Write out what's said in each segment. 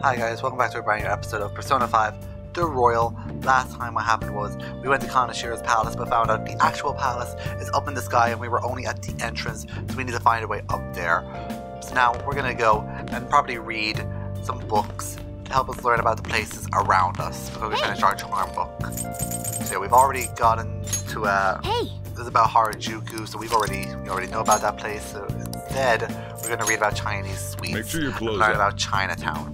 Hi guys, welcome back to a brand new episode of Persona 5 The Royal. Last time what happened was we went to Kanashiro's palace but found out the actual palace is up in the sky and we were only at the entrance, so we need to find a way up there. So now we're going to go and probably read some books to help us learn about the places around us before we finish our charm book. So yeah, we've already gotten to this is about Harajuku, so we already know about that place. So instead we're going to read about Chinese sweets. Make sure your clothes and learn about Chinatown.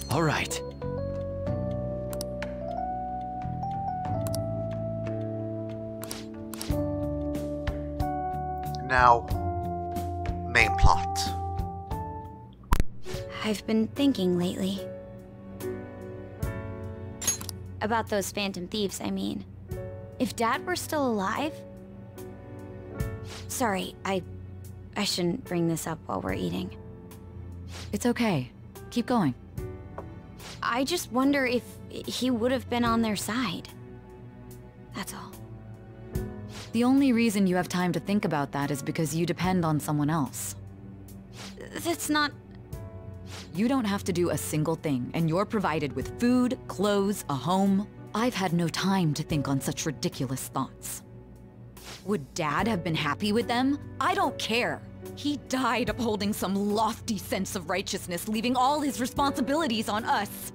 All right. Now, main plot. I've been thinking lately. About those phantom thieves, I mean. If Dad were still alive... Sorry, I shouldn't bring this up while we're eating. It's okay. Keep going. I just wonder if he would have been on their side. That's all. The only reason you have time to think about that is because you depend on someone else. That's not... You don't have to do a single thing, and you're provided with food, clothes, a home. I've had no time to think on such ridiculous thoughts. Would Dad have been happy with them? I don't care. He died upholding some lofty sense of righteousness, leaving all his responsibilities on us.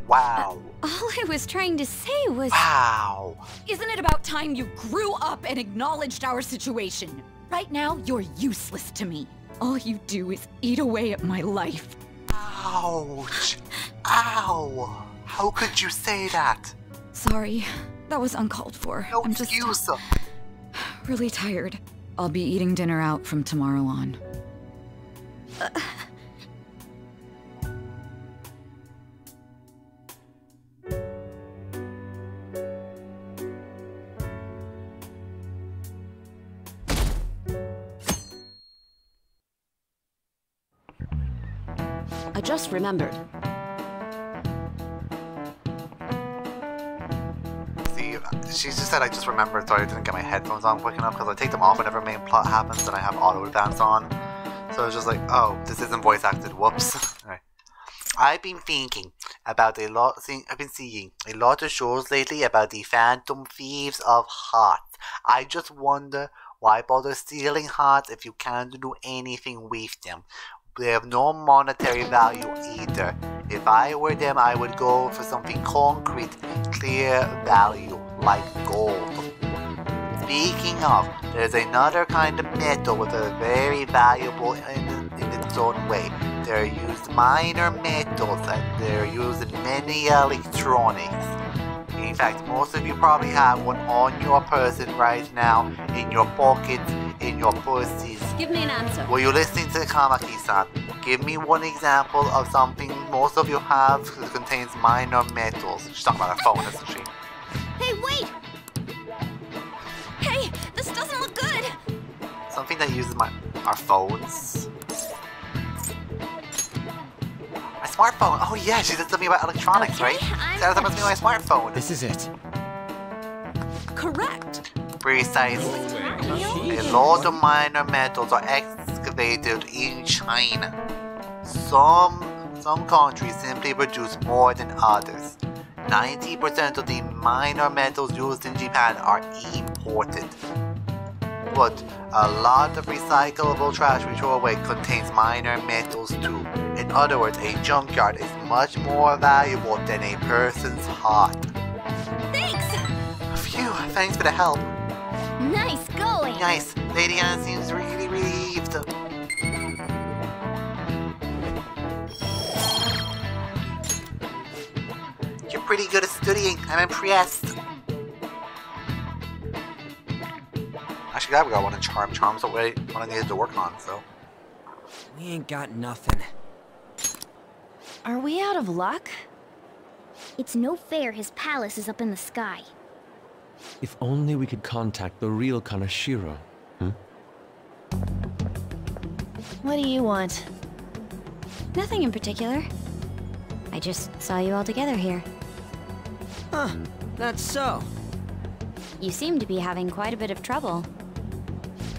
Wow. All I was trying to say was... Wow. Isn't it about time you grew up and acknowledged our situation? Right now, you're useless to me. All you do is eat away at my life. Ouch. Ow. How could you say that? Sorry, that was uncalled for. No I'm just excuse. really tired. I'll be eating dinner out from tomorrow on. I just remembered. See, she just said I just remembered, sorry I didn't get my headphones on quick enough because I take them off whenever main plot happens and I have auto advance on. So it's just like, oh, this isn't voice acted, whoops. Right. I've been thinking about I've been seeing a lot of shows lately about the phantom thieves of hearts. I just wonder why bother stealing hearts if you can't do anything with them. They have no monetary value either. If I were them, I would go for something concrete, clear value, like gold. Speaking of, there's another kind of metal with a very valuable in its own way. They're used minor metals and they're used in many electronics. In fact, most of you probably have one on your person right now, in your pockets, in your purses. Give me an answer. Were you listening to Kamaki-san? Give me one example of something most of you have that contains minor metals. She's talking about her phone, isn't she? Hey, wait! Hey, this doesn't look good! Something that uses our phones. My smartphone! Oh yeah, she did something about electronics, right? That must be my smartphone. This is it. Correct. Precisely. A lot of minor metals are excavated in China. Some countries simply produce more than others. 90% of the minor metals used in Japan are imported. But a lot of recyclable trash we throw away contains minor metals too. In other words, a junkyard is much more valuable than a person's heart. Thanks! Phew, thanks for the help. Nice going! Nice. Lady Anna seems really relieved. You're pretty good at studying. I'm impressed. Actually, glad we got one in Charm. Charm's what I needed to work on, so. We ain't got nothing. Are we out of luck? It's no fair his palace is up in the sky. If only we could contact the real Kanashiro. What do you want? Nothing in particular. I just saw you all together here. Huh, that's so. You seem to be having quite a bit of trouble.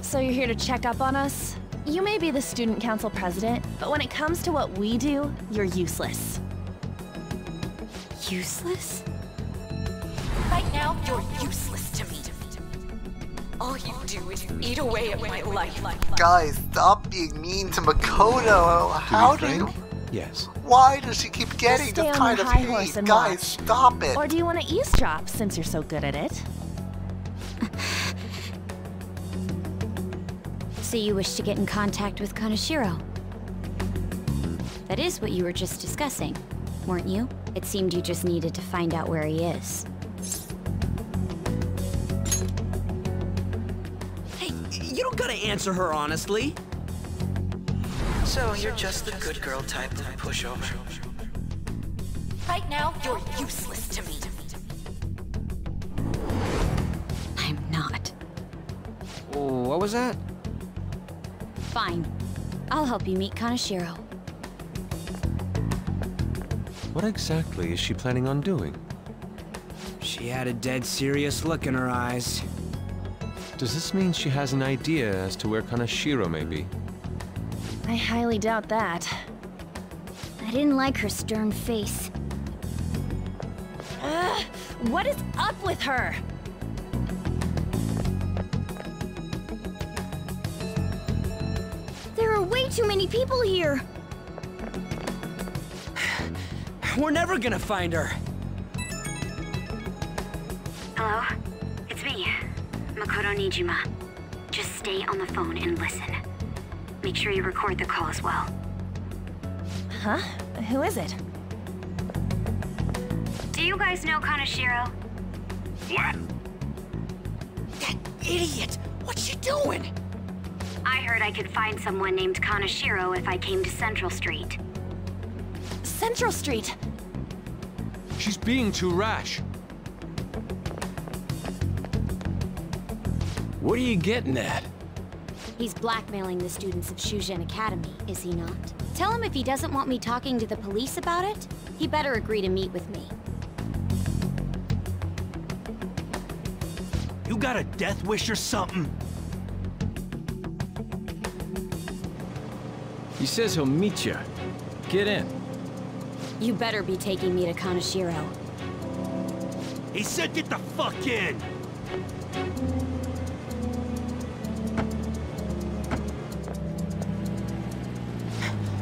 So you're here to check up on us? You may be the student council president, but when it comes to what we do, you're useless. Useless? Right now, you're useless to me. All you do is eat away at my life. Guys, stop being mean to Makoto. How do you? Yes. Why does she keep getting Stay this on kind your of high hate? horse and Guys, watch. stop it. Or do you want to eavesdrop, since you're so good at it? So you wish to get in contact with Kaneshiro? That is what you were just discussing, weren't you? It seemed you just needed to find out where he is. Hey, you don't gotta answer her honestly. So you're just the good girl type of pushover. Right now, you're useless to me. I'm not. What was that? Fine. I'll help you meet Kaneshiro. What exactly is she planning on doing? She had a dead serious look in her eyes. Does this mean she has an idea as to where Kaneshiro may be? I highly doubt that. I didn't like her stern face. What is up with her? There are way too many people here. We're never gonna find her. Hello? It's me, Makoto Nijima. Just stay on the phone and listen. Make sure you record the call as well. Huh? Who is it? Do you guys know Kaneshiro? What? That idiot! What's she doing? I heard I could find someone named Kaneshiro if I came to Central Street. Central Street. She's being too rash. What are you getting at? He's blackmailing the students of Shujin Academy, is he not? Tell him if he doesn't want me talking to the police about it, he better agree to meet with me. You got a death wish or something? He says he'll meet you. Get in. You better be taking me to Kaneshiro. He said get the fuck in!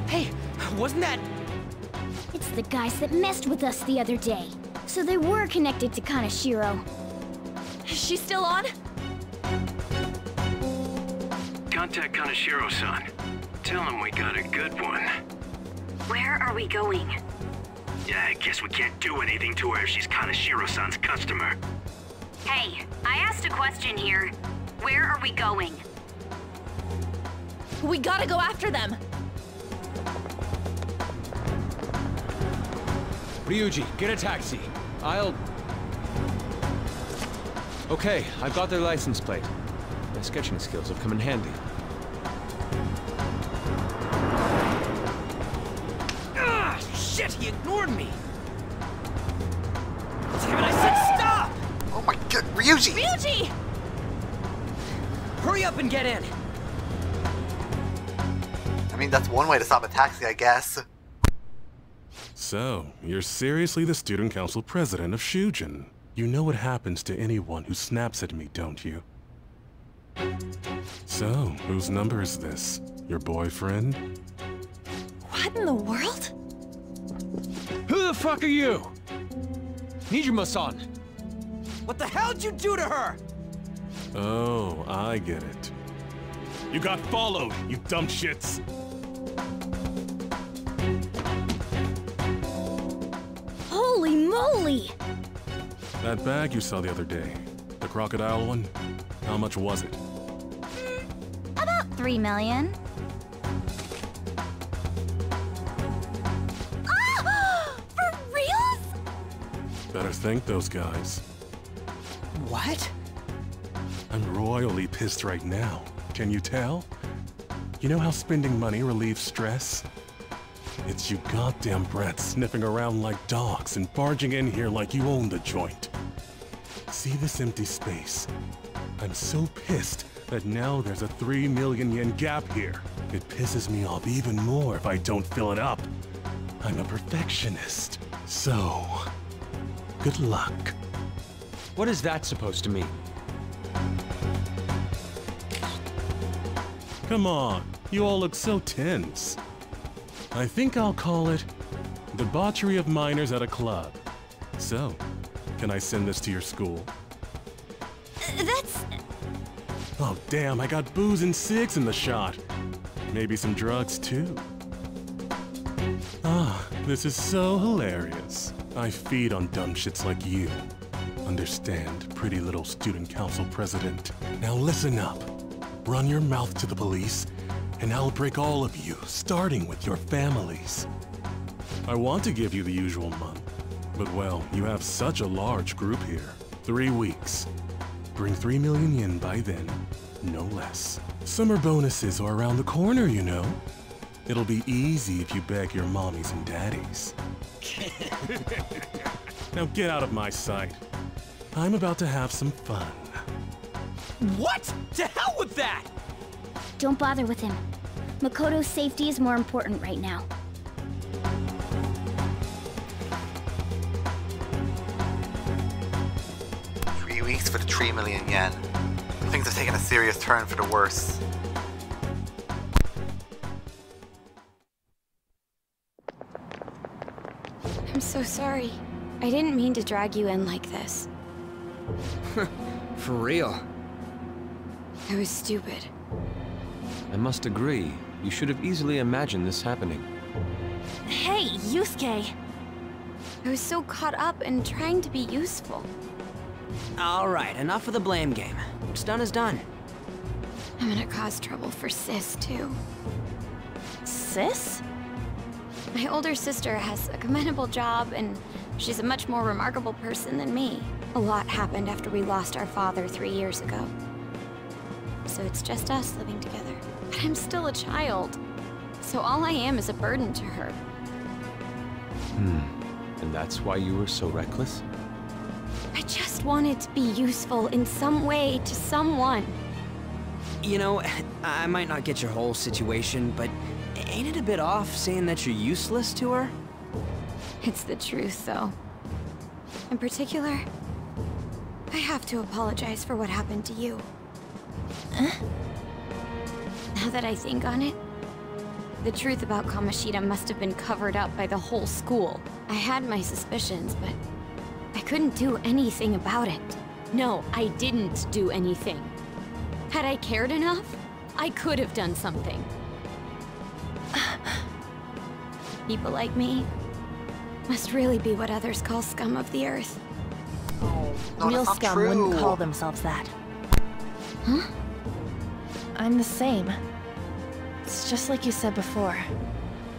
Hey, wasn't that... It's the guys that messed with us the other day. So they were connected to Kaneshiro. Is she still on? Contact Kaneshiro-san. Tell him we got a good one. Where are we going? Yeah, I guess we can't do anything to her if she's Kaneshiro-san's customer. Hey, I asked a question here. Where are we going? We gotta go after them. Ryuji, get a taxi. I'll... Okay, I've got their license plate. My sketching skills have come in handy. Ah, shit, he ignored me! Damn it, I said stop! Oh my god, Ryuji! Ryuji! Hurry up and get in! I mean, that's one way to stop a taxi, I guess. So, you're seriously the student council president of Shujin. You know what happens to anyone who snaps at me, don't you? So, whose number is this? Your boyfriend? What in the world? Who the fuck are you? Nijima-san! What the hell'd you do to her? Oh, I get it. You got followed, you dumb shits! Holy moly! That bag you saw the other day, the crocodile one, how much was it? About 3 million. Ah! For reals? Better thank those guys. What? I'm royally pissed right now. Can you tell? You know how spending money relieves stress? It's you goddamn brats sniffing around like dogs and barging in here like you own the joint. See this empty space? I'm so pissed that now there's a 3 million yen gap here. It pisses me off even more if I don't fill it up. I'm a perfectionist. So, good luck. What is that supposed to mean? Come on, you all look so tense. I think I'll call it debauchery of minors at a club. So, can I send this to your school? That's... Oh damn, I got booze and cigs in the shot. Maybe some drugs too. Ah, this is so hilarious. I feed on dumb shits like you. Understand, pretty little student council president. Now listen up. Run your mouth to the police, and I'll break all of you, starting with your families. I want to give you the usual month, but well, you have such a large group here. 3 weeks. Bring 3 million yen by then, no less. Summer bonuses are around the corner, you know. It'll be easy if you beg your mommies and daddies. Now get out of my sight. I'm about to have some fun. What? To hell with that! Don't bother with him. Makoto's safety is more important right now. Weeks for the 3 million yen. Things have taken a serious turn for the worse. I'm so sorry. I didn't mean to drag you in like this. For real. I was stupid. I must agree. You should have easily imagined this happening. Hey, Yusuke! I was so caught up in trying to be useful. Alright, enough of the blame game. What's done is done. I'm gonna cause trouble for Sis, too. Sis? My older sister has a commendable job, and she's a much more remarkable person than me. A lot happened after we lost our father 3 years ago. So it's just us living together. But I'm still a child. So all I am is a burden to her. And that's why you were so reckless? I just wanted to be useful in some way to someone. You know, I might not get your whole situation, but ain't it a bit off saying that you're useless to her? It's the truth, though. In particular, I have to apologize for what happened to you. Now that I think on it, the truth about Kamoshida must have been covered up by the whole school. I had my suspicions, but I couldn't do anything about it. No, I didn't do anything. Had I cared enough, I could have done something. People like me must really be what others call scum of the earth. No, Real that's not scum true. wouldn't call themselves that. Huh? I'm the same. It's just like you said before.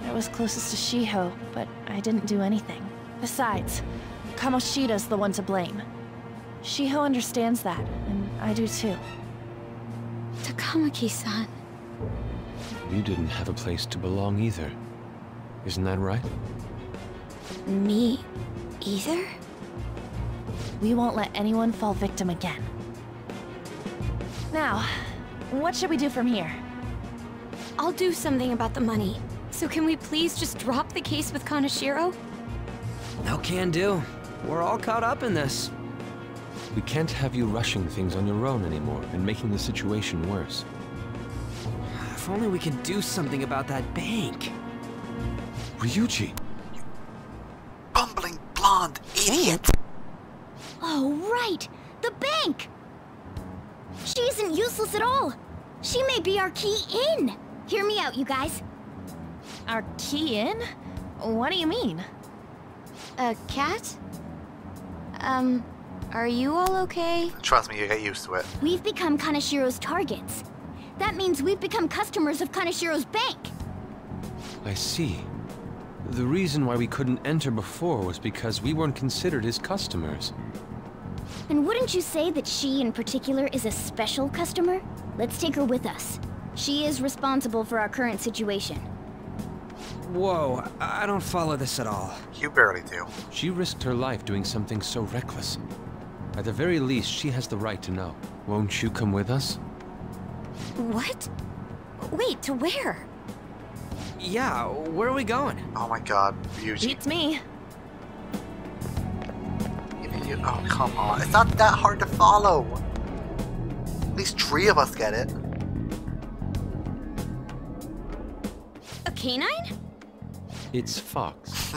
I was closest to Shiho, but I didn't do anything. Besides, Kamoshida's the one to blame. Shiho understands that, and I do too. Takamaki-san. You didn't have a place to belong either. Isn't that right? Me either? We won't let anyone fall victim again. Now, what should we do from here? I'll do something about the money. So can we please just drop the case with Kaneshiro? No can do. We're all caught up in this. We can't have you rushing things on your own anymore and making the situation worse. If only we could do something about that bank. Ryuji! Bumbling blonde idiot! Oh, right! The bank! She isn't useless at all! She may be our key in! Hear me out, you guys. Our key in? What do you mean? A cat? Are you all okay? Trust me, you get used to it. We've become Kaneshiro's targets. That means we've become customers of Kaneshiro's bank. I see. The reason why we couldn't enter before was because we weren't considered his customers. And wouldn't you say that she in particular is a special customer? Let's take her with us. She is responsible for our current situation. Whoa, I don't follow this at all. You barely do. She risked her life doing something so reckless. At the very least, she has the right to know. Won't you come with us? What? Wait, to where? Yeah, where are we going? Oh my god, Ryuji. Beats me. Even you. Oh, come on. It's not that hard to follow. At least 3 of us get it. A canine? It's Fox.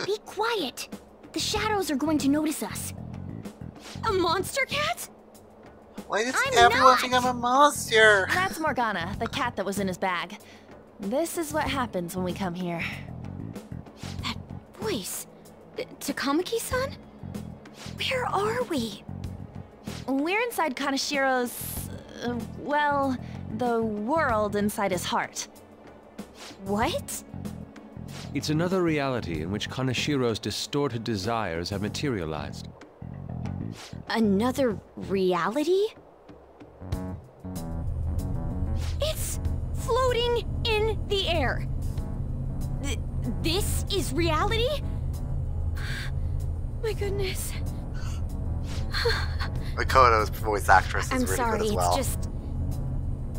Be quiet. The shadows are going to notice us. A monster cat? Why does I'm everyone not. think I'm a monster? That's Morgana, the cat that was in his bag. This is what happens when we come here. That voice. Takamaki-san? Where are we? We're inside Kanashiro's... well, the world inside his heart. What? It's another reality in which Kanashiro's distorted desires have materialized. Another reality? It's floating in the air. This is reality? My goodness. Makoto's voice actress is I'm really sorry, good as well. it's just...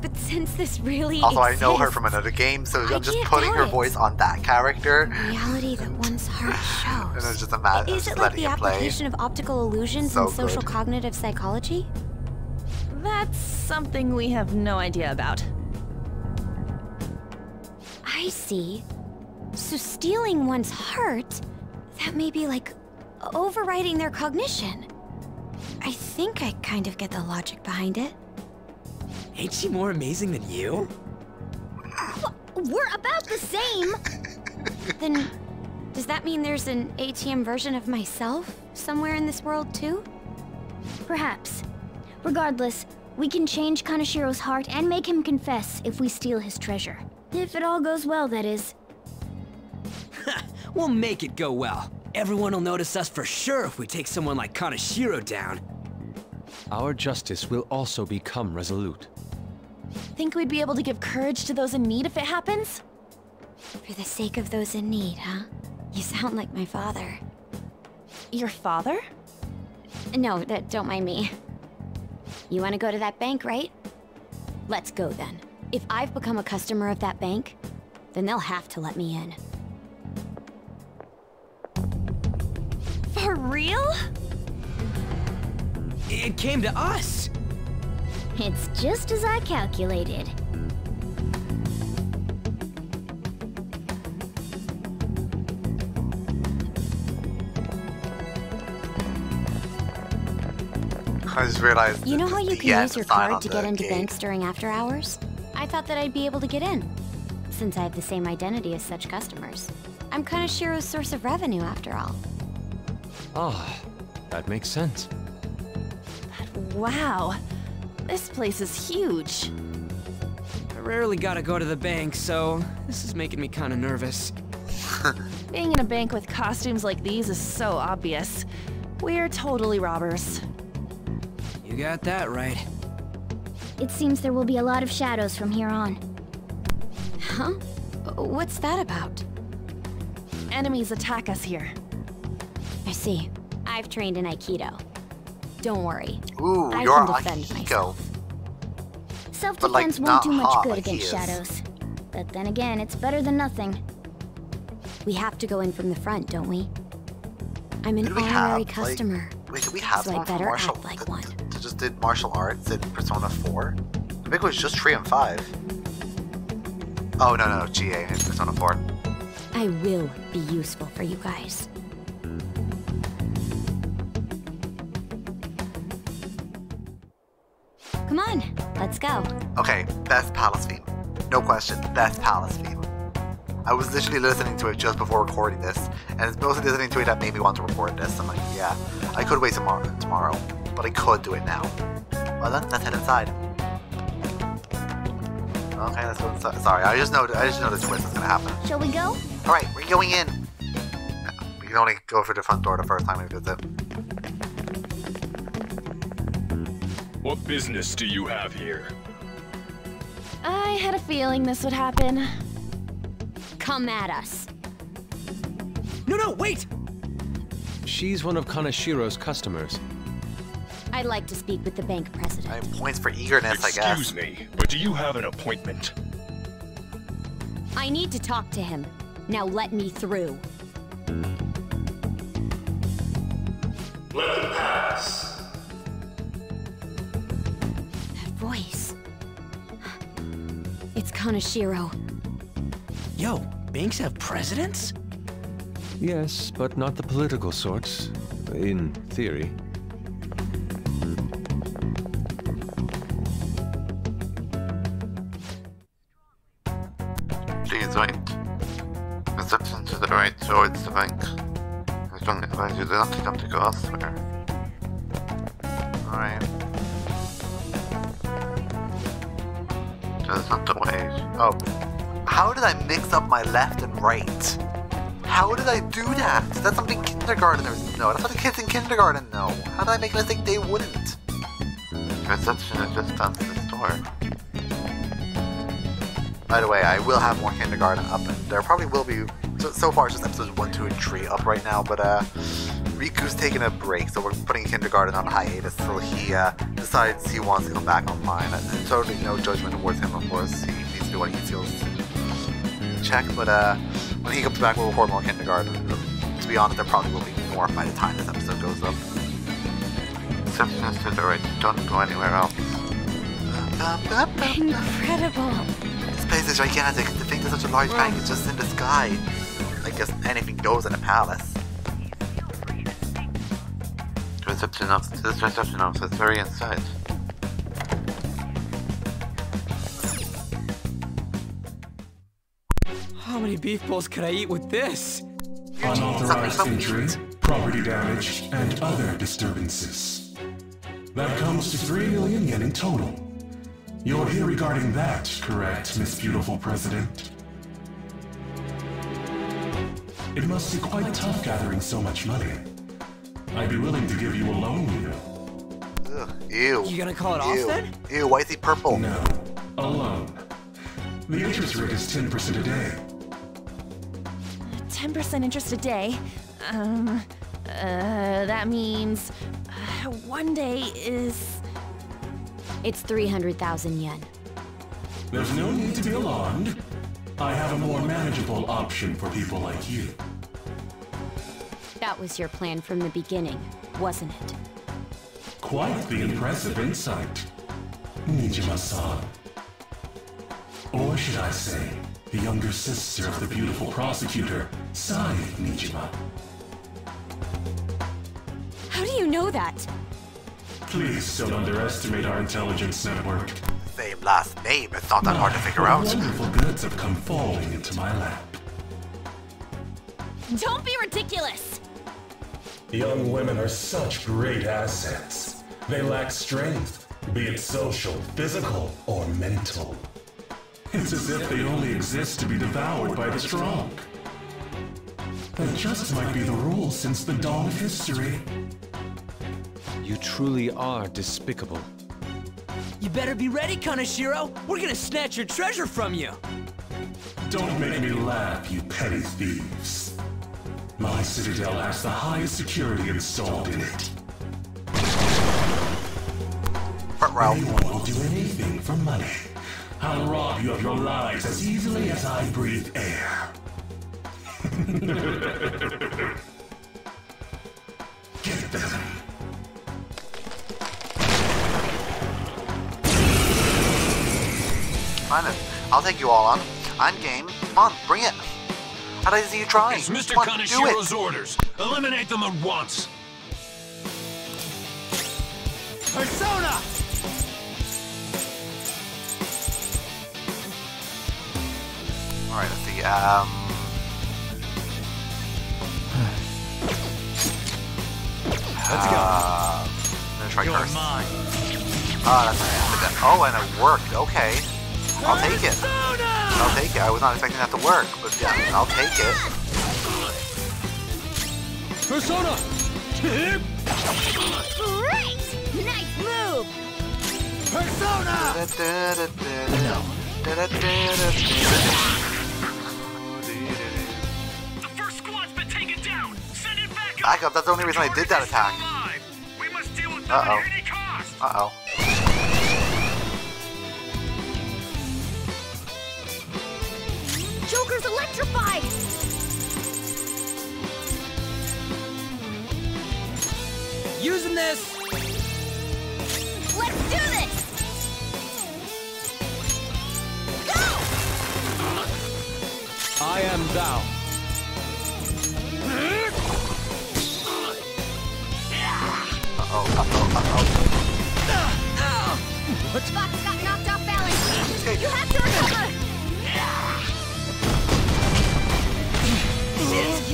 But since this really Also, exists, I know her from another game, so I I'm just can't putting her doubt it. voice on that character. reality that one's heart And shows. it's just a matter of Is just it like letting the it play. application of optical illusions So in social good. cognitive psychology? That's something we have no idea about. I see. So stealing one's heart, that may be like overriding their cognition. I think I kind of get the logic behind it. Ain't she more amazing than you? We're about the same. Then, does that mean there's an ATM version of myself somewhere in this world too? Perhaps. Regardless, we can change Kanashiro's heart and make him confess if we steal his treasure. If it all goes well, that is. We'll make it go well. Everyone will notice us for sure if we take someone like Kanashiro down. Our justice will also become resolute. Think we'd be able to give courage to those in need if it happens? For the sake of those in need, huh? You sound like my father. Your father? No, don't mind me. You want to go to that bank, right? Let's go then. If I've become a customer of that bank, then they'll have to let me in. For real? It came to us! It's just as I calculated. I just realized. You know how you the can end use your sign card on to the get into gate. banks during after hours? I thought that I'd be able to get in, since I have the same identity as such customers. I'm Kanashiro's source of revenue, after all. Ah, that makes sense. Wow. This place is huge. I rarely gotta go to the bank, so this is making me kinda nervous. Being in a bank with costumes like these is so obvious. We're totally robbers. You got that right. It seems there will be a lot of shadows from here on. Huh? What's that about? Enemies attack us here. I see. I've trained in Aikido. Don't worry. Ooh, I you're can defend Akiko. myself. Self-defense not won't do much hot good like he against is. shadows. But then again, it's better than nothing. We have to go in from the front, don't we? I'm an Did we honorary have, customer. Wait, did we have So I someone from better martial act like that, one. that just did martial arts in Persona 4? I think it was just 3 and 5. Oh, no, GA in Persona 4. I will be useful for you guys. Come on, let's go. Okay, best palace theme. No question, best palace theme. I was literally listening to it just before recording this, and it's mostly listening to it that made me want to record this. I'm like, yeah, I could wait tomorrow, but I could do it now. Well then, let's head inside. Okay, let's go inside. Sorry, I just know the twist is gonna happen. Shall we go? Alright, we're going in. We can only go through the front door the first time we visit. What business do you have here? I had a feeling this would happen. come at us. No, wait! She's one of Kanashiro's customers. I'd like to speak with the bank president. I have points for eagerness, I guess. Excuse me, but do you have an appointment? I need to talk to him. Now let me through. Let them pass. That voice. It's Kanashiro. Yo, banks have presidents? Yes, but not the political sorts. In theory. Please wait. Reception to the right towards the bank. I strongly advise you do not attempt to go elsewhere. Alright. That's not the way. Oh. How did I mix up my left and right? How did I do that? That's something kindergarteners know. That's what the kids in kindergarten know. How did I make a mistake they wouldn't? Reception is just down to the store. By the way, I will have more kindergarten up, and there probably will be. So far, it's just episodes 1, 2, and 3 up right now. But Riku's taking a break, so we're putting kindergarten on hiatus till he decides he wants to come back online. And totally no judgment towards him, of course. He needs to do what he feels check. But when he comes back, we'll record more kindergarten. To be honest, there probably will be more by the time this episode goes up. Reception is to the right. Don't go anywhere else. Incredible. This place is gigantic. To think that such a large bank is just in the sky. I guess anything goes in a palace. This reception office is very inside. How many beef bowls could I eat with this? Unauthorized entry, property damage, and other disturbances. That comes to 3 million yen in total. You're here regarding that, correct, Miss Beautiful President? It must be quite tough gathering so much money. I'd be willing to give you a loan, you know. Ugh, ew. You gonna call it off then? Ew, why is he purple? No, a loan. The interest rate is 10% a day. 10% interest a day? That means... one day is... It's 300,000 yen. There's no need to be alarmed. I have a more manageable option for people like you. That was your plan from the beginning, wasn't it? Quite the impressive insight, Nijima-san. Or should I say, the younger sister of the beautiful prosecutor, Sai Nijima. How do you know that? Please don't underestimate our intelligence network. Same last name, it's not that hard to figure out. Wonderful goods have come falling into my lap. Don't be ridiculous! Young women are such great assets. They lack strength, be it social, physical, or mental. It's as if they only exist to be devoured by the strong. That just might be the rule since the dawn of history. You truly are despicable. You better be ready, Kanashiro! We're gonna snatch your treasure from you! Don't make me laugh, you petty thieves. My citadel has the highest security installed in it. Anyone will do anything for money. I'll rob you of your lives as easily as I breathe air. Get them. Fine, I'll take you all on. I'm game. Come on, bring it. How did I see you trying? It's Mr. Come on, Kanashiro's orders. Eliminate them at once. Persona! Alright, let's see, Let's go. I'm gonna try You're first. mine. That's nice. Oh, and it worked. Okay. I'll take it. I'll take it. I was not expecting that to work, but yeah, I'll take it. Persona! Great! Nice move! Persona! No. Back up, that's the only reason I did that attack. We must deal with them Uh-oh. at any cost. Uh-oh. Joker's electrified! Using this! Let's do this! Go! I am thou. Uh-oh, uh-oh, uh-oh. Spot's got knocked off balance. You have to recover!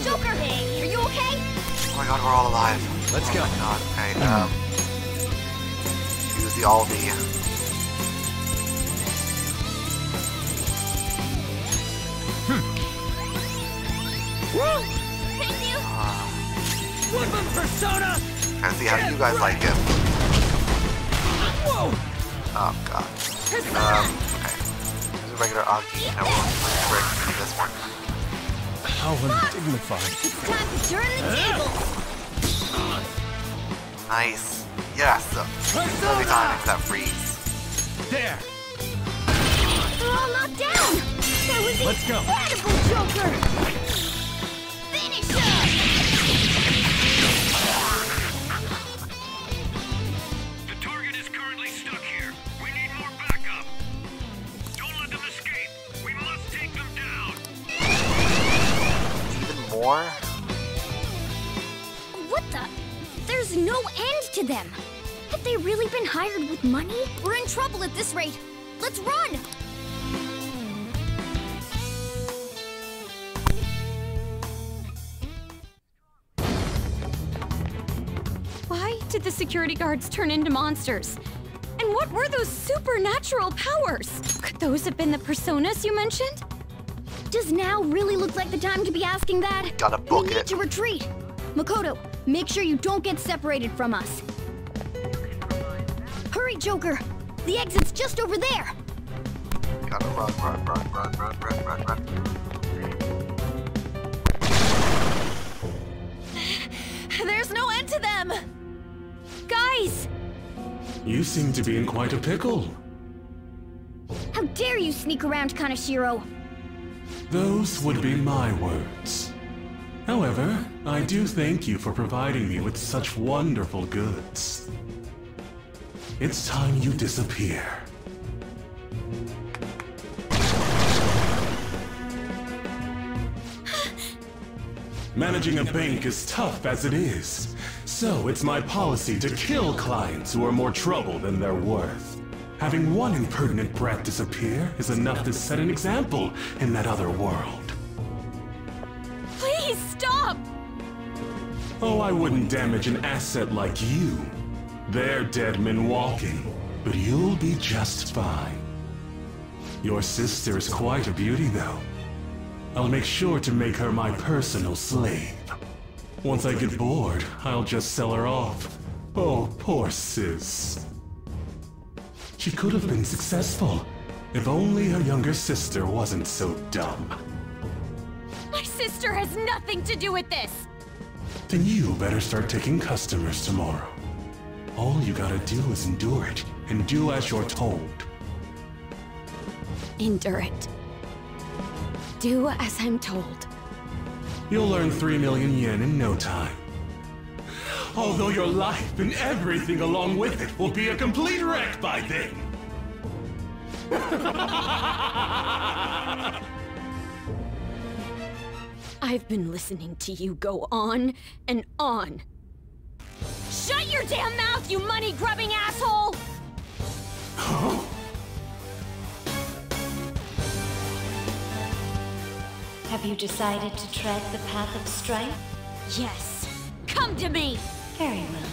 Joker, are you okay? Oh my god, we're all alive. Let's go. Oh my god, okay, use the Aldi. Thank you! Woodman persona! Let's see how you guys like it. Whoa! Oh god. Okay. There's a regular Augie. Now we'll break this one. How undignified. It's time to turn the tables! Nice. Yes. Every time for that freeze. There. They're all knocked down! That was Let's go. incredible, Joker! Finish him! The target is currently stuck here. We need more backup. Don't let them escape. We must take them down. Even more? What the? There's no end to them! Have they really been hired with money? We're in trouble at this rate! Let's run! Why did the security guards turn into monsters? And what were those supernatural powers? Could those have been the personas you mentioned? Does now really look like the time to be asking that? Gotta book We need it. to retreat! Makoto, make sure you don't get separated from us. Hurry, Joker! The exit's just over there! Gotta run. There's no end to them! Guys! You seem to be in quite a pickle. How dare you sneak around, Kaneshiro! Those would be my words. However, I do thank you for providing me with such wonderful goods. It's time you disappear. Managing a bank is tough as it is, so it's my policy to kill clients who are more trouble than they're worth. Having one impertinent brat disappear is enough to set an example in that other world. Please stop! Oh, I wouldn't damage an asset like you. They're dead men walking, but you'll be just fine. Your sister is quite a beauty, though. I'll make sure to make her my personal slave. Once I get bored, I'll just sell her off. Oh, poor sis. She could have been successful, if only her younger sister wasn't so dumb. My sister has nothing to do with this! Then you better start taking customers tomorrow. All you gotta do is endure it, and do as you're told. Endure it. Do as I'm told. You'll earn 3 million yen in no time. Although your life and everything along with it will be a complete wreck by then. I've been listening to you go on and on. Shut your damn mouth, you money-grubbing asshole! Have you decided to tread the path of strife? Yes. Come to me! Very well.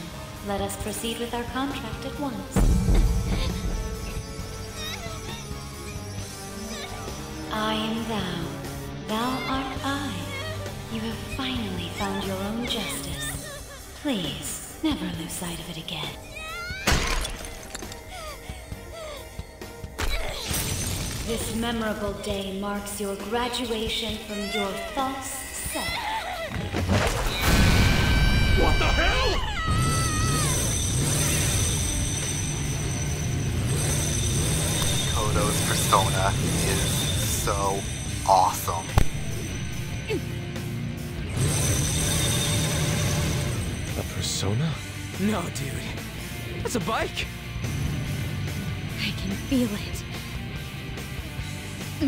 Let us proceed with our contract at once. I am thou. Thou art I. You have finally found your own justice. Please, never lose sight of it again. This memorable day marks your graduation from your false self. the hell? Makoto's persona is so awesome. A persona? No, dude. That's a bike. I can feel it.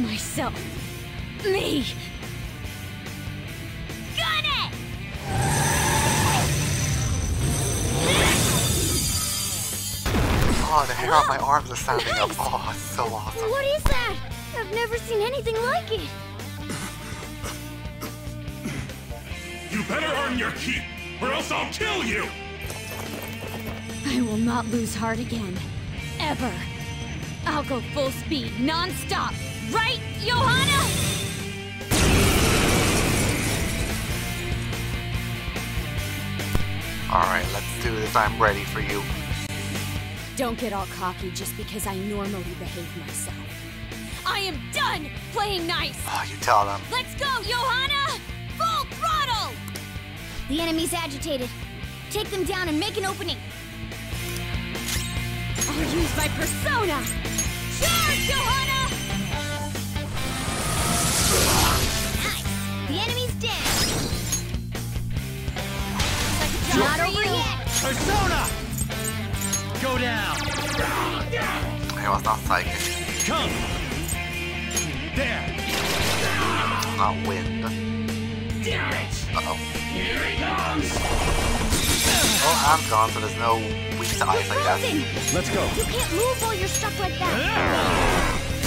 Myself. Me. Got it! Oh, the hair on my arms is standing up. Oh, it's so awesome. What is that? I've never seen anything like it. You better earn your keep, or else I'll kill you! I will not lose heart again. Ever. I'll go full speed, non-stop. Right, Johanna? Alright, let's do this. I'm ready for you. Don't get all cocky just because I normally behave myself. I am done playing nice! Oh, you tell them. Let's go, Johanna! Full throttle! The enemy's agitated. Take them down and make an opening. I'll use my persona! Charge, Johanna! Nice. The enemy's dead. Not over yet! Persona! Go down! I was not psychic. Come! There! Not wind. Damn it! Uh-oh. Here he comes! Oh, Anne's gone, so there's no weak to ice, I guess. Frozen. Let's go. You can't move while you're stuck like that.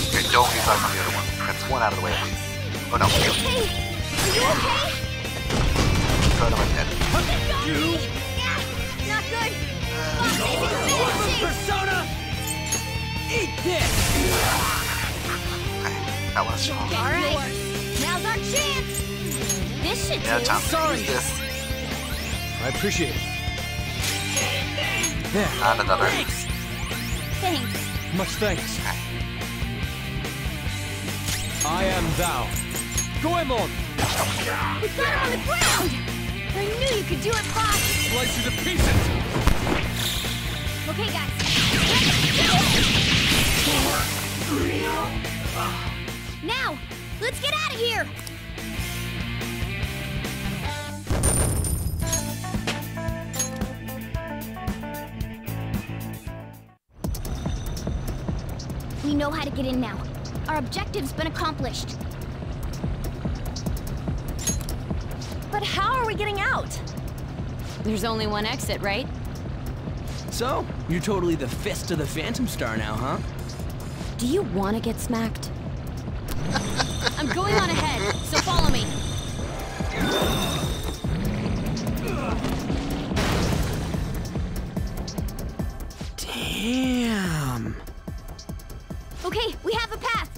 Okay, don't use ice on the other one. That's one out of the way, at least. Oh, no. Hey, are you okay? Good, I'm dead. Not good. Persona! Eat this! Okay, that one's strong. All right, now's our chance. This should Yeah, do. time to use this. I appreciate it. There. And another. Thanks. Much thanks. I am thou. Goemon! We got him on the ground. I knew you could do it, boss. Slice you to pieces! Okay, guys. Let's do it. Now, let's get out of here. We know how to get in now. Our objective's been accomplished. But how are we getting out? There's only one exit, right? So, you're totally the fist of the Phantom Star now, huh? Do you want to get smacked? I'm going on ahead, so follow me. Damn. Okay, we have a path.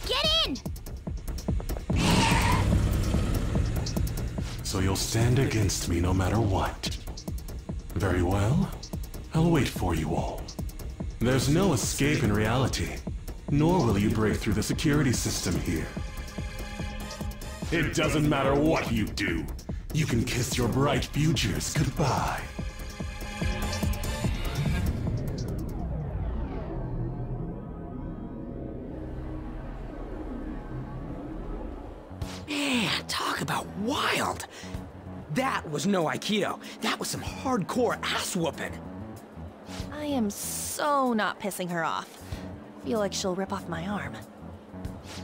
Get in! So you'll stand against me no matter what. Very well. I'll wait for you all. There's no escape in reality, nor will you break through the security system here. It doesn't matter what you do. You can kiss your bright futures goodbye. Man, talk about wild. That was no Aikido. That was some hardcore ass whooping. I am so not pissing her off. Feel like she'll rip off my arm.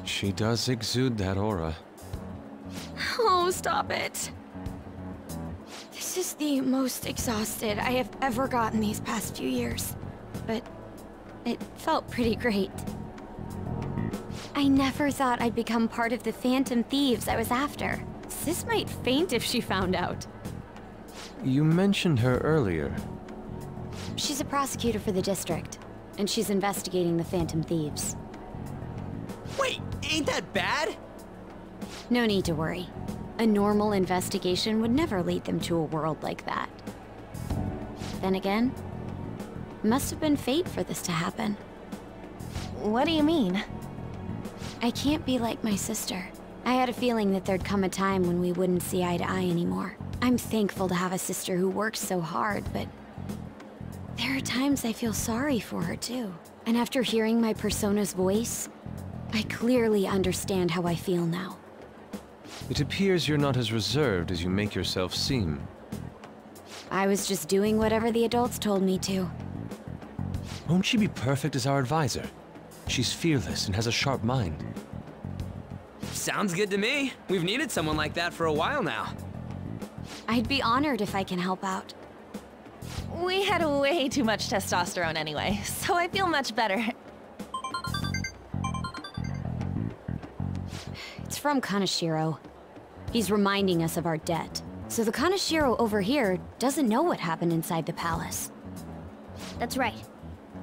She does exude that aura. Oh, stop it. This is the most exhausted I have ever gotten these past few years. But it felt pretty great. I never thought I'd become part of the Phantom Thieves I was after. Sis might faint if she found out. You mentioned her earlier. She's a prosecutor for the district, and she's investigating the Phantom Thieves. Wait, ain't that bad? No need to worry. A normal investigation would never lead them to a world like that. Then again, must have been fate for this to happen. What do you mean? I can't be like my sister. I had a feeling that there'd come a time when we wouldn't see eye to eye anymore. I'm thankful to have a sister who works so hard, but there are times I feel sorry for her too. And after hearing my persona's voice, I clearly understand how I feel now. It appears you're not as reserved as you make yourself seem. I was just doing whatever the adults told me to. Won't she be perfect as our advisor? She's fearless and has a sharp mind. Sounds good to me. We've needed someone like that for a while now. I'd be honored if I can help out. We had way too much testosterone anyway, so I feel much better. It's from Kaneshiro. He's reminding us of our debt. So the Kaneshiro over here doesn't know what happened inside the palace. That's right.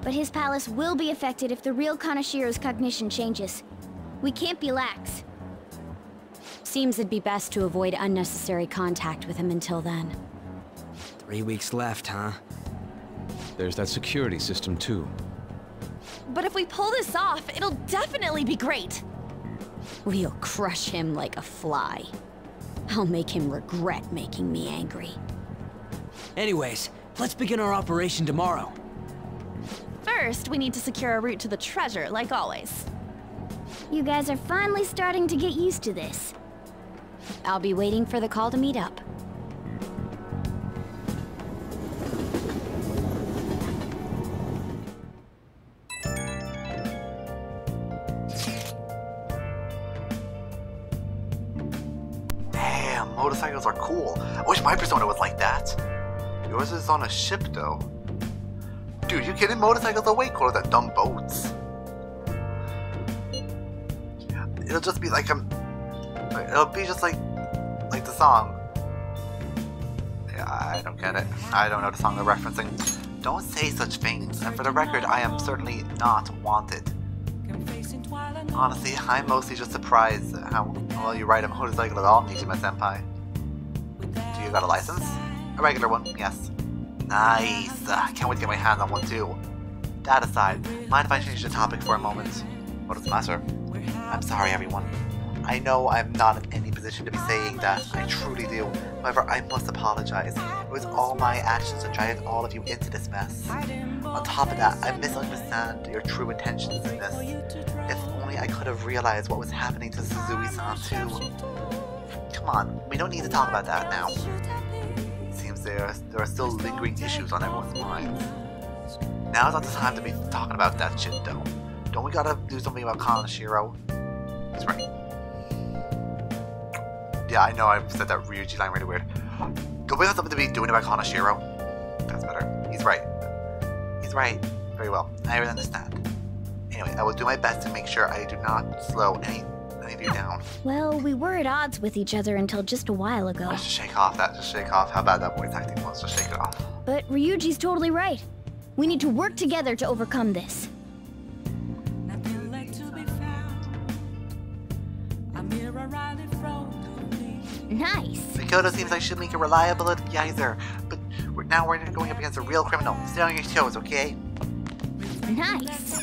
But his palace will be affected if the real Kaneshiro's cognition changes. We can't be lax. Seems it'd be best to avoid unnecessary contact with him until then. 3 weeks left, huh? There's that security system too. But if we pull this off, it'll definitely be great. We'll crush him like a fly. I'll make him regret making me angry. Anyways, let's begin our operation tomorrow. First, we need to secure a route to the treasure, like always. You guys are finally starting to get used to this. I'll be waiting for the call to meet up. Damn, motorcycles are cool. I wish my persona was like that. Yours is on a ship, though. Dude, you kidding? Motorcycles are way cooler than dumb boats. It'll just be like it'll be just like the song. Yeah, I don't get it. I don't know the song they're referencing. Don't say such things. And for the record, I am certainly not wanted. Honestly, I'm mostly just surprised at how well you ride a motorcycle at all, Nijima-senpai. Do you got a license? A regular one, yes. Nice. Can't wait to get my hands on one too. That aside, mind if I change the topic for a moment? What does the matter? I'm sorry, everyone. I know I'm not in any position to be saying that. I truly do. However, I must apologize. It was all my actions that dragged all of you into this mess. On top of that, I misunderstand your true intentions in this. If only I could have realized what was happening to Suzui-san too. Come on, we don't need to talk about that now. Seems there are still lingering issues on everyone's minds. Now's not the time to be talking about that shit though. Don't we gotta do something about Kaneshiro? That's right. Yeah, I know I've said that Ryuji line really weird. Don't we have something to be doing about Kaneshiro? That's better. He's right. He's right. Very well. I understand. Anyway, I will do my best to make sure I do not slow any of you down. Well, we were at odds with each other until just a while ago. Just shake off that. Just shake off how bad that voice acting was. Just shake it off. But Ryuji's totally right. We need to work together to overcome this. Nice. Makoto seems like she'll make a reliable advisor, but now we're going up against a real criminal. Stay on your toes, okay? Nice.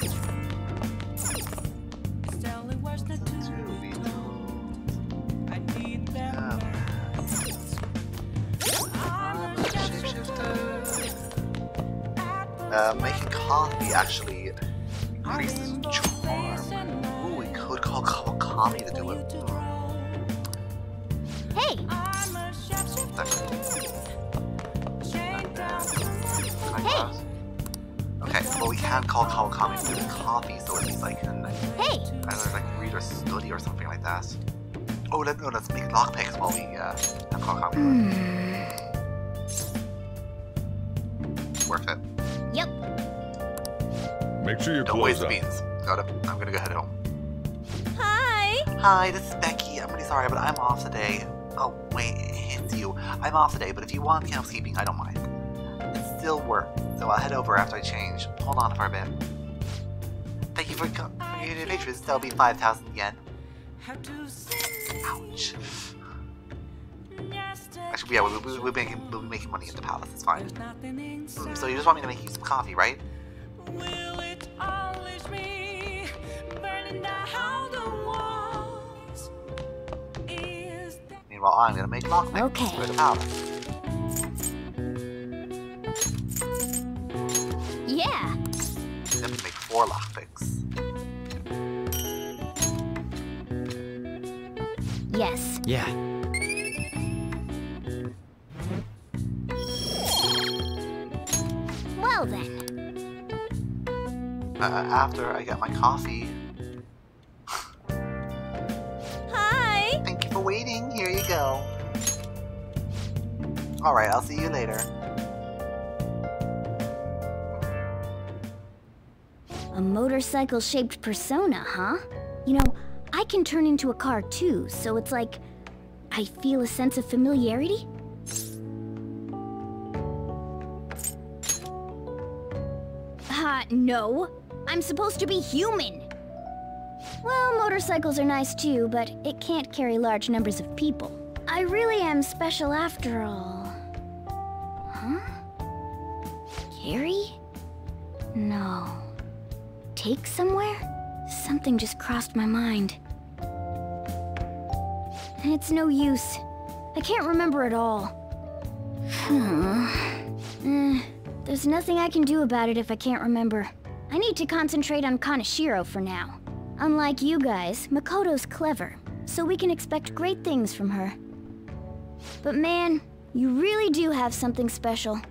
Making coffee actually increases charm. Ooh, we could call Kawakami to do it. Hey! Hey! Okay, well we can call Kawakami to do the coffee, so at least I can Hey! either like read or study or something like that. Oh, let's make lockpicks while we have Kawakami. Worth it. Yep. Make sure your Don't clothes waste the up. beans. I'm gonna go head home. Hi! Hi, this is Becky. I'm really sorry, but I'm off today. Oh, wait, it's you. I'm off today, but if you want housekeeping, I don't mind. It's still work, so I'll head over after I change. Hold on for a bit. Thank you for your patrons. That'll be 5,000 yen. Ouch. Actually, yeah, we'll be making money at the palace. It's fine. So you just want me to make you some coffee, right? Will it always be burning down the walls? Meanwhile, I'm gonna make lockpicks Okay. for the palace. Yeah. I'm gonna make 4 lockpicks. Yes. Yeah. Well then. After I get my coffee. Hi! Thank you for waiting. Here you go. Alright, I'll see you later. A motorcycle-shaped persona, huh? You know, I can turn into a car too, so it's like I feel a sense of familiarity. No. I'm supposed to be human. Well, motorcycles are nice too, but it can't carry large numbers of people. I really am special after all. Huh? Carry? No. Take somewhere? Something just crossed my mind. And it's no use. I can't remember it all. There's nothing I can do about it if I can't remember. I need to concentrate on Kaneshiro for now. Unlike you guys, Makoto's clever, so we can expect great things from her. But man, you really do have something special.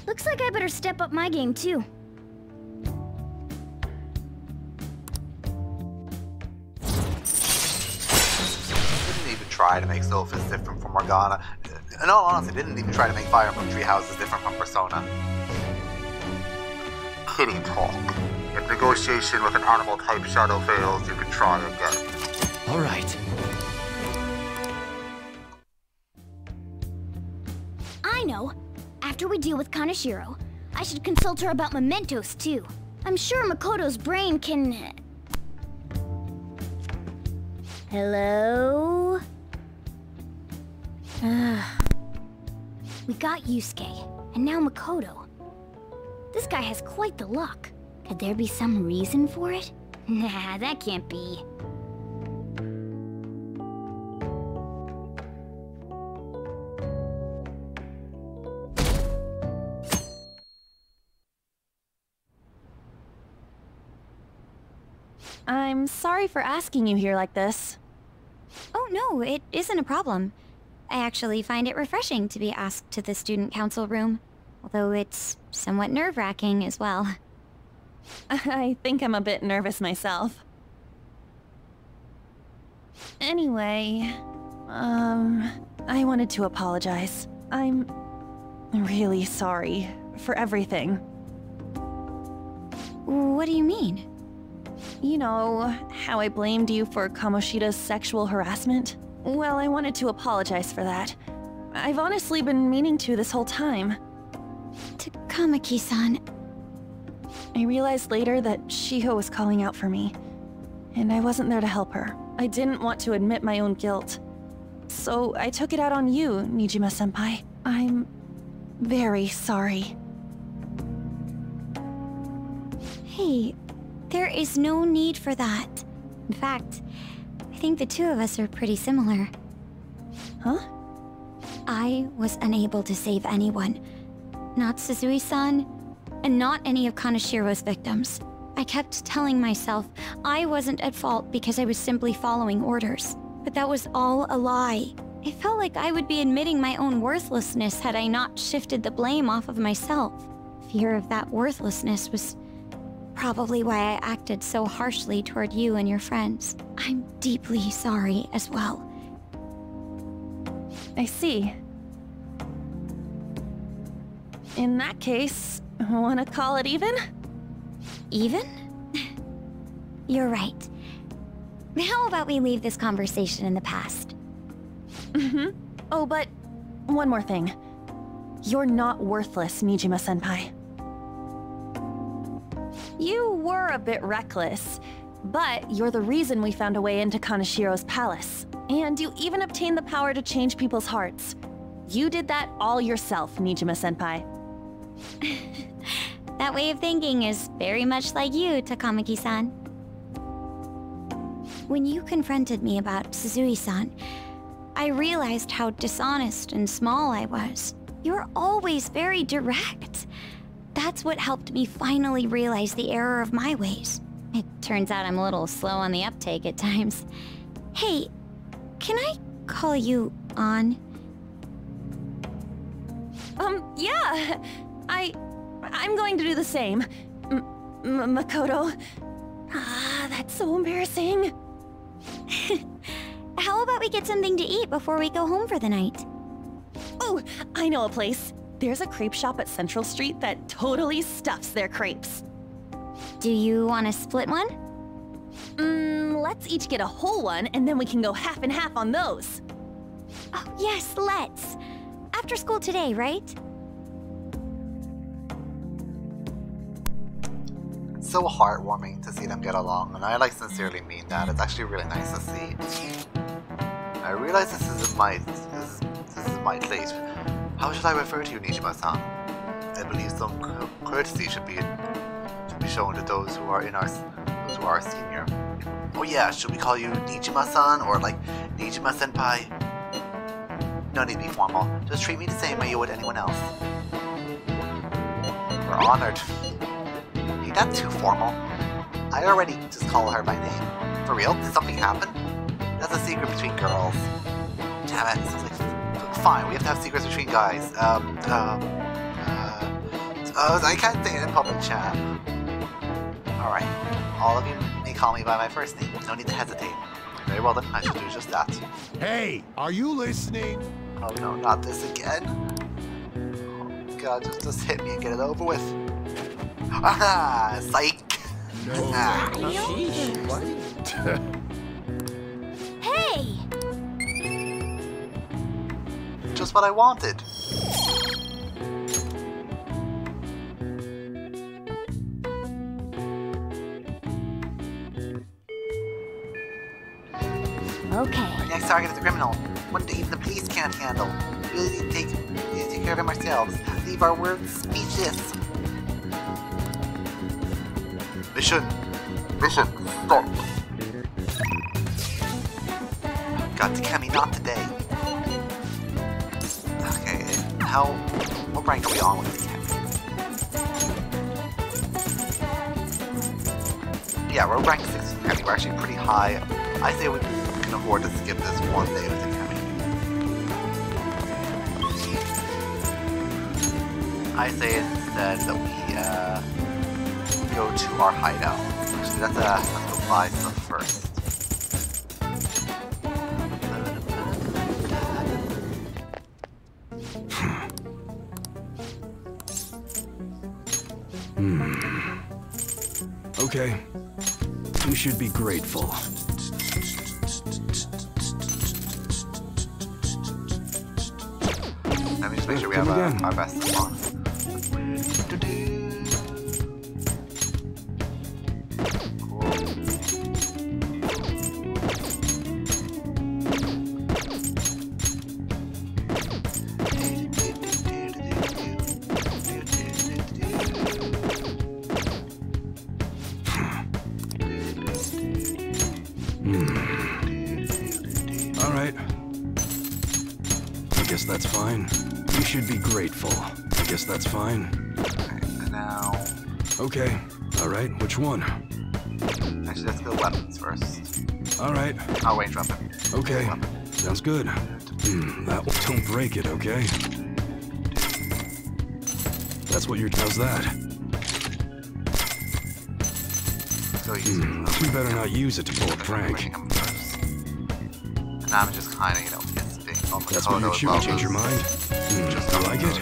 Looks like I better step up my game too. Didn't even try to make Sophis different from Morgana. In all honesty, didn't even try to make Fire Emblem Three Houses different from Persona. Kitty talk. If negotiation with an animal type shadow fails, you can try again. Alright. I know. After we deal with Kaneshiro, I should consult her about mementos too. I'm sure Makoto's brain can... Hello? We got Yusuke, and now Makoto. This guy has quite the luck. Could there be some reason for it? Nah, that can't be. I'm sorry for asking you here like this. Oh no, it isn't a problem. I actually find it refreshing to be asked to the student council room, although it's somewhat nerve-wracking as well. I think I'm a bit nervous myself. Anyway, I wanted to apologize. I'm really sorry for everything. What do you mean? You know, how I blamed you for Kamoshida's sexual harassment? Well, I wanted to apologize for that. I've honestly been meaning to this whole time. Takamaki-san. I realized later that Shiho was calling out for me, and I wasn't there to help her. I didn't want to admit my own guilt. So I took it out on you, Nijima-senpai. I'm very sorry. Hey, there is no need for that. In fact, I think the two of us are pretty similar. Huh? I was unable to save anyone. Not Suzui-san, and not any of Kaneshiro's victims. I kept telling myself I wasn't at fault because I was simply following orders. But that was all a lie. It felt like I would be admitting my own worthlessness had I not shifted the blame off of myself. Fear of that worthlessness was probably why I acted so harshly toward you and your friends. I'm deeply sorry as well. I see. In that case, wanna call it even? Even? You're right. How about we leave this conversation in the past? Oh, but one more thing. You're not worthless, Nijima-senpai. You were a bit reckless, but you're the reason we found a way into Kaneshiro's palace. And you even obtained the power to change people's hearts. You did that all yourself, Nijima-senpai. That way of thinking is very much like you, Takamaki-san. When you confronted me about Suzui-san, I realized how dishonest and small I was. You're always very direct. That's what helped me finally realize the error of my ways. It turns out I'm a little slow on the uptake at times. Hey, can I call you On? Yeah. I'm going to do the same. Makoto. Ah, that's so embarrassing. How about we get something to eat before we go home for the night? Oh, I know a place. There's a crepe shop at Central Street that totally stuffs their crepes. Do you want to split one? Let's each get a whole one, and then we can go half and half on those. Oh, yes, let's. After school today, right? It's so heartwarming to see them get along, and I like sincerely mean that. It's actually really nice to see. I realize this is my place. How should I refer to you, Nijima-san? I believe some courtesy should be shown to those who are our senior. Oh yeah, should we call you Nijima-san or like Nijima-senpai? No need to be formal. Just treat me the same way you would anyone else. We're honored. Hey, that's too formal. I already just call her by name. For real? Did something happen? That's a secret between girls. Damn it. Sounds like fine. We have to have secrets between guys. I can't say it in public chat. Alright. All of you may call me by my first name. No need to hesitate. Very well then, I shall do just that. Hey, are you listening? Oh no, not this again. Oh god, just hit me and get it over with. Ah, psych! No. Hey! Just what I wanted. Okay. Our next target is a criminal. One that even the police can't handle. We really need to take care of him ourselves. Leave our words speechless. Mission, stop. God, Takemi, not today. Okay, what rank are we on with Takemi? Yeah, we're rank 6 with Takemi. We're actually pretty high. I say we can afford to skip this one day with Takemi. I say instead that we go to our hideout. Actually, let's go buy stuff first. Okay. We should be grateful. Let me just make sure we have our best on. Alright. I guess that's fine. We should be grateful. I guess that's fine. Okay, and now... Okay. Alright, which one? Actually, let's go weapons first. Alright. I'll range weapon. Okay. Sounds good. That one. Don't break it, okay? That's what you're... How's that? Go use it. You better not use it to pull a prank. And I'm just kind of, you know, getting on That's when you're shooting. Change your mind? Just you like it?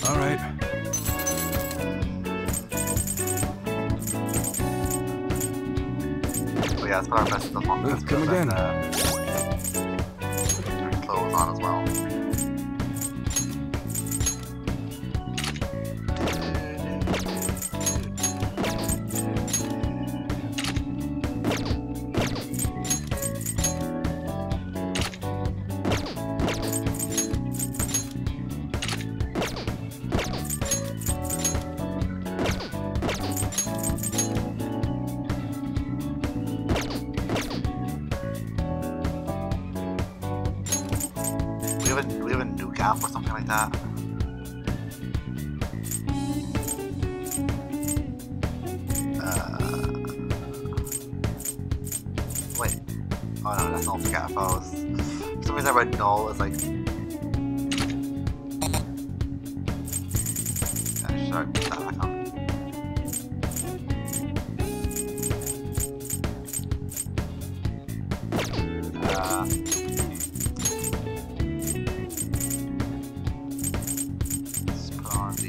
All right. So yeah, let's put our best stuff on. Let's come again. Our clothes on as well. we have a new gap or something like that? Wait. Oh no, that's not forget foes. For some reason I read null as like. Yeah, sure, put that back on. Let's put on the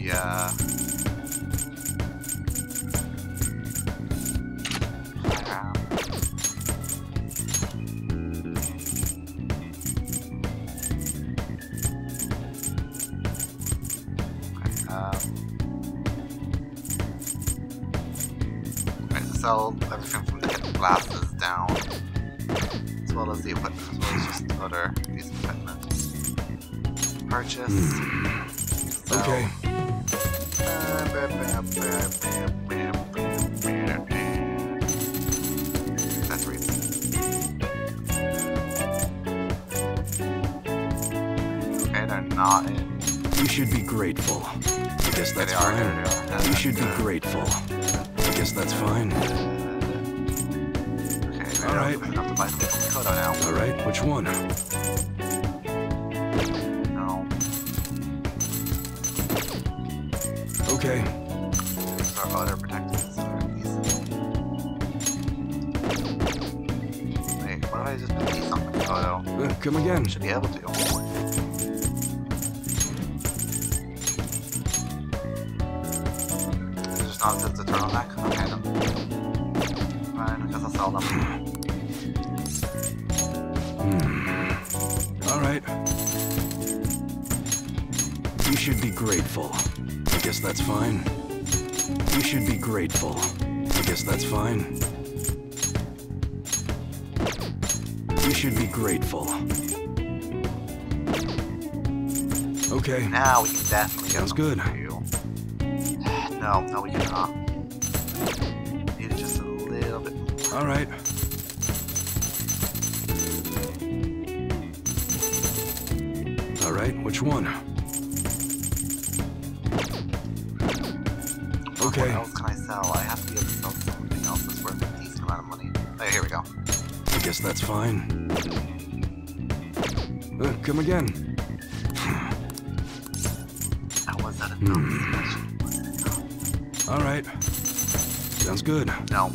sell everything from the hidden glasses down, as well as the equipment, as well as just other piece of equipment. Purchase. Sell. Okay. Accessories. Okay, they're not in. You should be grateful. I guess that's fine. You should be grateful. I guess that's fine. Okay, all right. Enough to buy something from Makoto now. All right, which one? No. Okay. These are other protectors. Wait, what if I just put these on Makoto? Come again. Should be able to. Not just a turtleneck? Okay, then. Fine, I guess I'll sell them. Alright. You should be grateful. I guess that's fine. You should be grateful. I guess that's fine. You should be grateful. Okay. Now we can definitely get Sounds good. No, we cannot. Need it just a little bit more. Alright. Alright, which one? Okay. What else can I sell? I have to be able to sell something else that's worth a decent amount of money. Oh, here we go. I guess that's fine. Come again. How was that enough? Alright. Sounds good. No.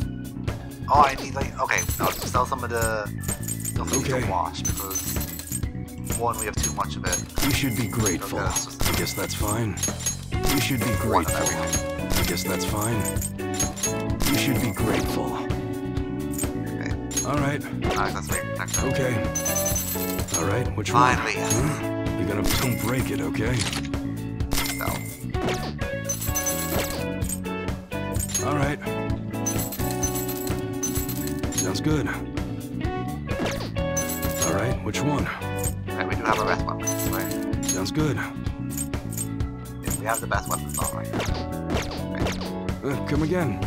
Oh, I need like, okay, no, to sell some of the stuff we need to wash, because one, we have too much of it. You should be grateful. I guess that's fine. You should be grateful. I guess that's fine. You should be grateful. Okay. Alright. Alright, that's very protective. Okay. Alright, which Finally, one? yes. You're gonna don't break it, okay? Sell. Alright. Sounds good. Alright, which one? Right, we do have our best weapons, right? Sounds good. Yeah, we have the best weapons on right now. Right. Come again.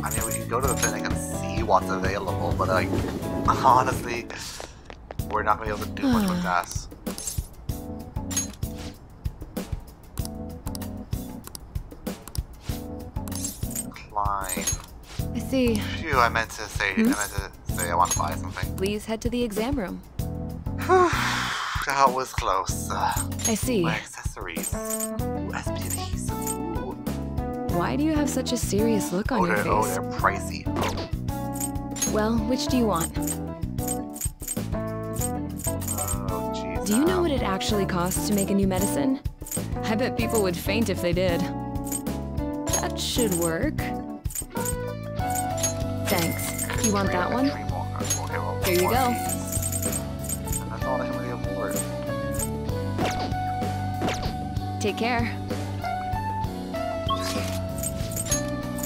I mean, we can go to the clinic and see what's available, but like, honestly, we're not gonna be able to do much with that. I see. Phew, I meant to say I want to buy something. Please head to the exam room. That was close. I see. My accessories. Ooh, SP adhesive. Ooh. Why do you have such a serious look on your face? Oh, they're pricey. Oh. Well, which do you want? Oh, jeez. Do you know what it actually costs to make a new medicine? I bet people would faint if they did. That should work. Thanks. You want that one? Okay, well, here you go. That's all I can really afford. Take care.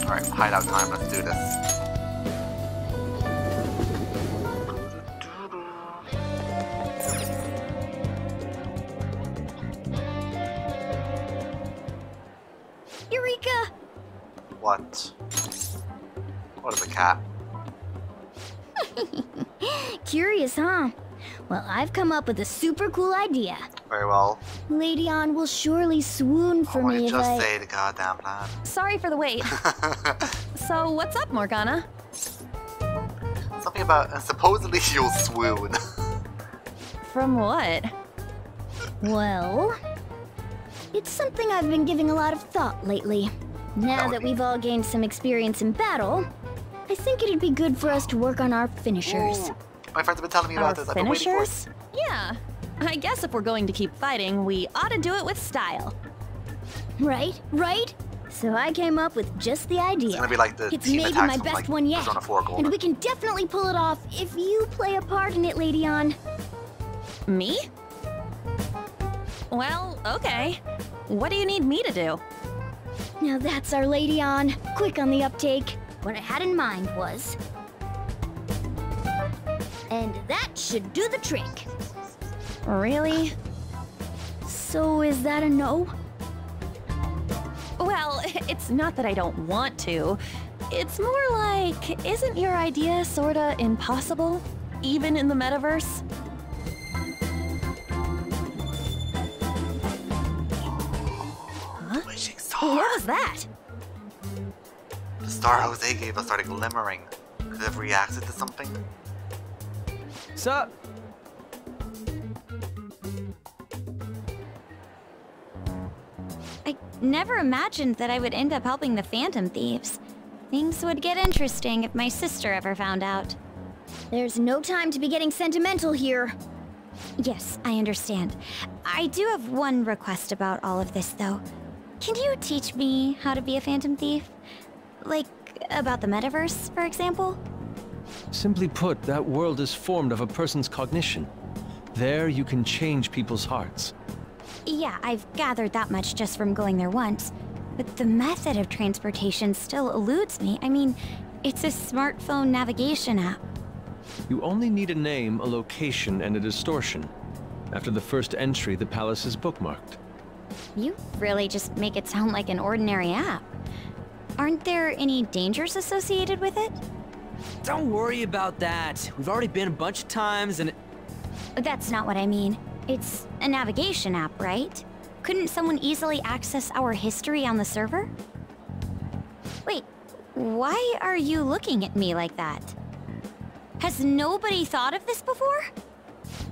Alright, hideout time. Let's do this. Eureka! What? What is a cat? Curious, huh? Well, I've come up with a super cool idea. Very well. Lady Ann will surely swoon for me if just say the goddamn plan. Sorry for the wait. So, what's up, Morgana? Something about supposedly you'll swoon. From what? Well, it's something I've been giving a lot of thought lately. Now that we've all gained some experience in battle, I think it'd be good for us to work on our finishers. Ooh. My friends have been telling me about this. I've been waiting for it. Yeah. I guess if we're going to keep fighting, we ought to do it with style. Right? So I came up with just the idea. It's gonna be like the It's team maybe attacks my from, best like, one yet. Persona 4 Golden. And we can definitely pull it off if you play a part in it, Lady Ann. Me? Well, okay. What do you need me to do? Now that's our Lady Ann. Quick on the uptake. What I had in mind was... And that should do the trick. Really? So is that a no? Well, it's not that I don't want to. It's more like, isn't your idea sorta impossible? Even in the metaverse? Huh? What was that? The star Jose gave us started glimmering. Could it have reacted to something? Sup? I never imagined that I would end up helping the Phantom Thieves. Things would get interesting if my sister ever found out. There's no time to be getting sentimental here. Yes, I understand. I do have one request about all of this, though. Can you teach me how to be a Phantom Thief? Like, about the metaverse, for example? Simply put, that world is formed of a person's cognition. There you can change people's hearts. Yeah, I've gathered that much just from going there once. But the method of transportation still eludes me. I mean, it's a smartphone navigation app. You only need a name, a location, and a distortion. After the first entry, the palace is bookmarked. You really just make it sound like an ordinary app. Aren't there any dangers associated with it? Don't worry about that. We've already been a bunch of times and That's not what I mean. It's a navigation app, right? Couldn't someone easily access our history on the server? Wait, why are you looking at me like that? Has nobody thought of this before?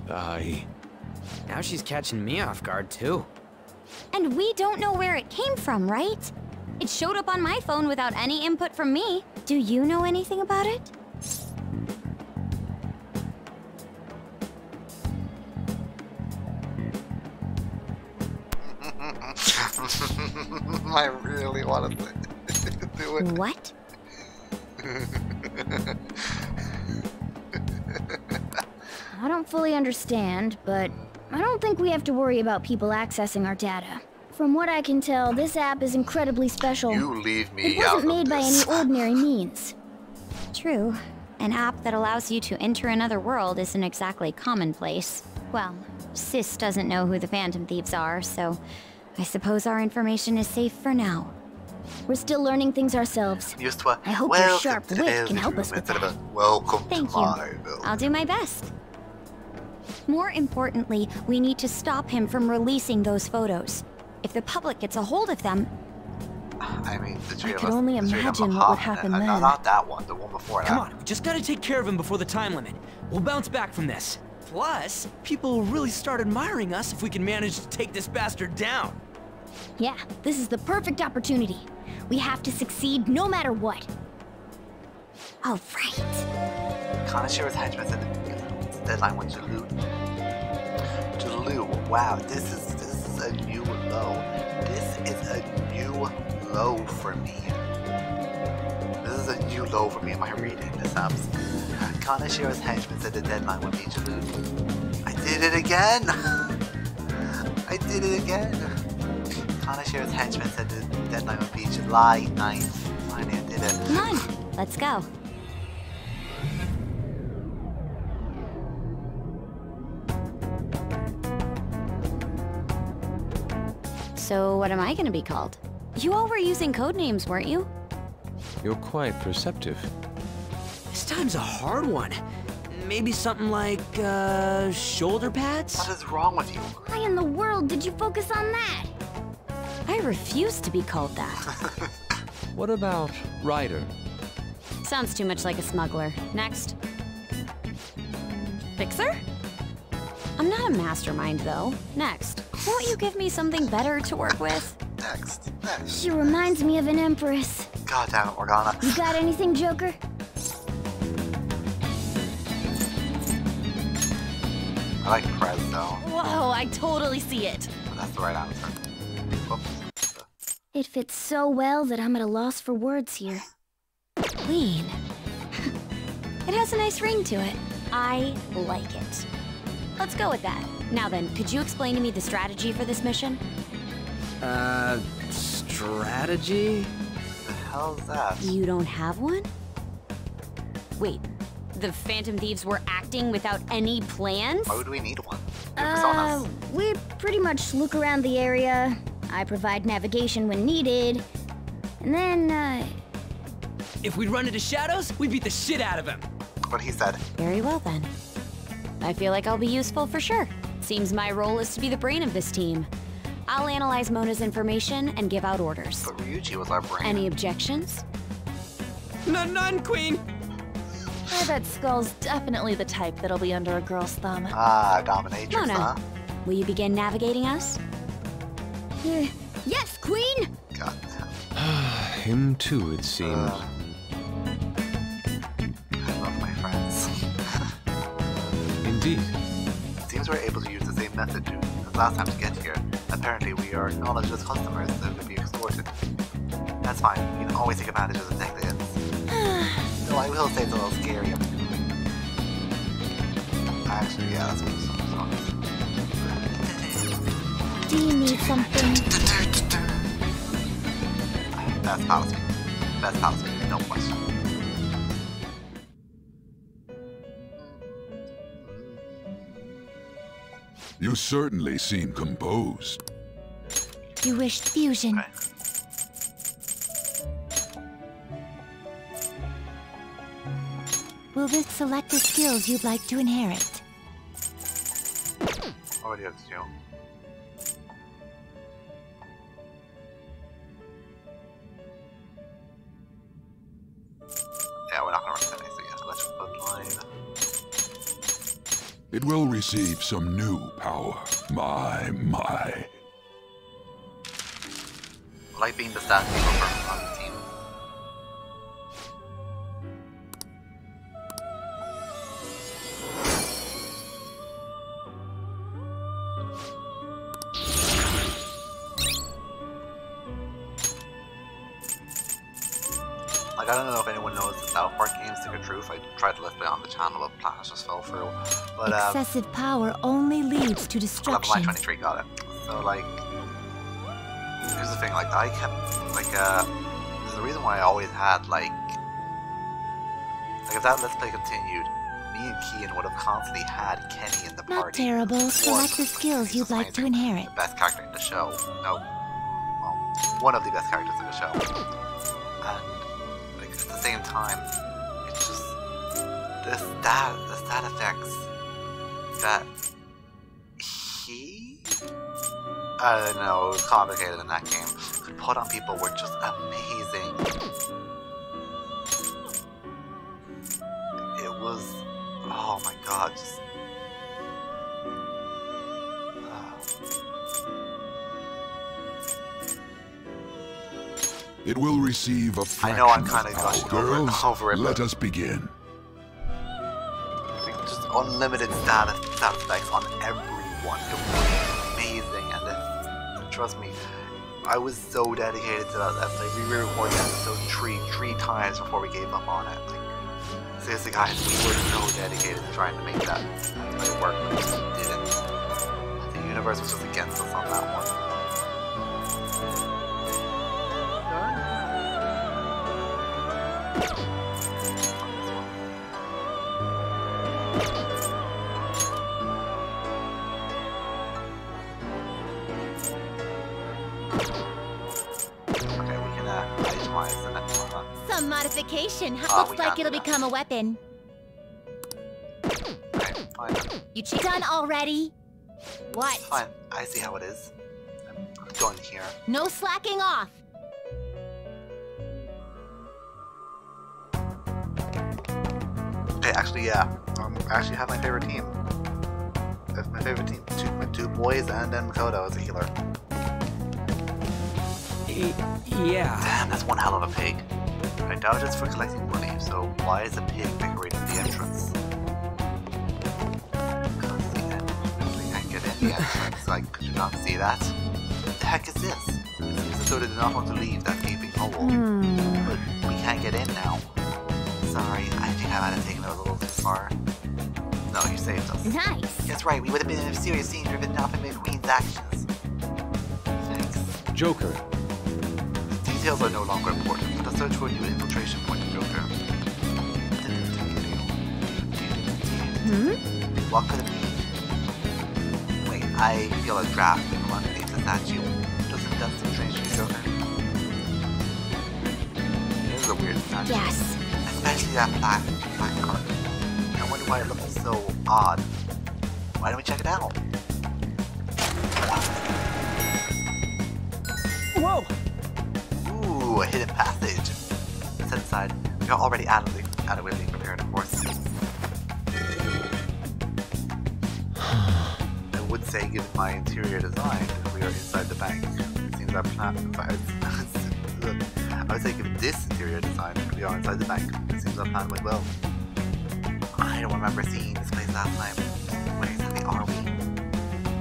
Now she's catching me off guard, too. And we don't know where it came from, right? It showed up on my phone without any input from me. Do you know anything about it? I really want to do it. What? I don't fully understand, but I don't think we have to worry about people accessing our data. From what I can tell, this app is incredibly special. You leave me It out wasn't made of by this. any ordinary means. True. An app that allows you to enter another world isn't exactly commonplace. Well, Sis doesn't know who the Phantom Thieves are, so I suppose our information is safe for now. We're still learning things ourselves. Used to I hope your sharp wit can help us with instead that. of a welcome Thank to you. my village. I'll do my best. More importantly, we need to stop him from releasing those photos. If the public gets a hold of them... I mean, the three I of could us, only the three of imagine them, what would happen then. Not that one, the one before Come that. on, we just gotta take care of him before the time limit. We'll bounce back from this. Plus, people will really start admiring us if we can manage to take this bastard down. Yeah, this is the perfect opportunity. We have to succeed no matter what. All right. Kanashiro's henchman said the deadline when Jaloo. Wow, this is a new low. This is a new low for me. This is a new low for me. Am I reading this up? Kanashiro's henchman said the deadline would be Jaloo. I did it again! I did it again! Kanashiro's henchman said the deadline would be July 9th. Finally, I did it. Come on, let's go. So what am I gonna be called? You all were using code names, weren't you? You're quite perceptive. This time's a hard one. Maybe something like, shoulder pads? What is wrong with you? Why in the world did you focus on that? I refuse to be called that. What about Ryder? Sounds too much like a smuggler. Next. Fixer? I'm not a mastermind, though. Next. Won't you give me something better to work with? Next. She reminds me of an empress. God damn it, Morgana. You got anything, Joker? I like Prez, though. Whoa, I totally see it. But that's the right answer. Whoops. It fits so well that I'm at a loss for words here. Clean. It has a nice ring to it. I like it. Let's go with that. Now then, could you explain to me the strategy for this mission? Strategy? The hell's that? You don't have one? Wait, the Phantom Thieves were acting without any plans? Why would we need one? We pretty much look around the area. I provide navigation when needed. And then, If we'd run into Shadows, we'd beat the shit out of him. What he said. Very well then. I feel like I'll be useful for sure. Seems my role is to be the brain of this team. I'll analyze Mona's information and give out orders. But Ryuji was our brain. Any objections? None, Queen! I bet Skull's definitely the type that'll be under a girl's thumb. Ah, dominatrix, Mona, huh? will you begin navigating us? Yes, Queen! God Him too, it seems. I love my friends. Indeed. It seems we're able to use the same method as last time to get here. Apparently we are acknowledged as customers that could be extorted. That's fine, you can always take advantage of the techniques. Though I will say it's a little scary. Actually, yeah, that's what Do you need something? Best policy. Best policy, no question. You certainly seem composed. You wished fusion. Okay. Will this select the skills you'd like to inherit? What do you have to do? Yeah, we're not gonna run that so yeah, electrical line. It will receive some new power. My. I like being the stat people on the team. Like, I don't know if anyone knows the South Park game, Stick of Truth. I tried to list it on the channel, but plans just fell through. But, Excessive power only leads to level destruction. 23 got it. So, like, here's the thing, like, I kept, like, there's a reason why I always had, like if that Let's Play continued, me and Kian would have constantly had Kenny in the Not party. terrible. Select the skills you'd like to inherit. The best character in the show. No. Well, one of the best characters in the show. And, like, at the same time, it's just, the stat effects that he, I don't know, it was complicated in that game, could put on people were just amazing. It was, oh my god, just, It will receive a fraction I know I'm kind of power. gushing Girls, over it, let but us begin. just unlimited stat effects on everyone. It was amazing, and trust me, I was so dedicated to that. Like, we re-recorded episode 3 times before we gave up on it. Like, seriously, guys, we were so dedicated to trying to make that work, but it just didn't. The universe was just against us on that one. Okay, we can itemize the next one. Some modification. Oh, Looks like it'll become a weapon. Okay, fine. You done already? What? Fine. I see how it is. I'm done here. No slacking off. Okay, actually, yeah. I actually have my favorite team. That's my favorite team. My two boys and then Makoto as a healer. Yeah. Damn, that's one hell of a pig. I doubt it's for collecting money, so why is a pig decorating the entrance? Because the entrance, we can't get in the entrance. Like, could you not see that? What the heck is this? It seems as though they did not want to leave that gaping hole. But we can't get in now. Sorry, I think I might have taken it a little too far. No, you saved us. Nice. That's right, we would have been in a serious danger if it not been McQueen's actions. Thanks. Joker. Details are no longer important, but a search for a new infiltration point, Joker. What could it be? Wait, I feel a draft from underneath the statue. Doesn't that seem strange to you, Joker? This is a weird statue. Yes. Especially that black card. I wonder why it looks so odd. Why don't we check it out? Whoa! Ooh, a hidden passage. Set aside. We are already adequately prepared, of course. I would say, given my interior design, we are inside the bank. It seems our plan. I would say, given this interior design, we are inside the bank. It seems our plan went well. I don't remember seeing this place last time. Where exactly are we?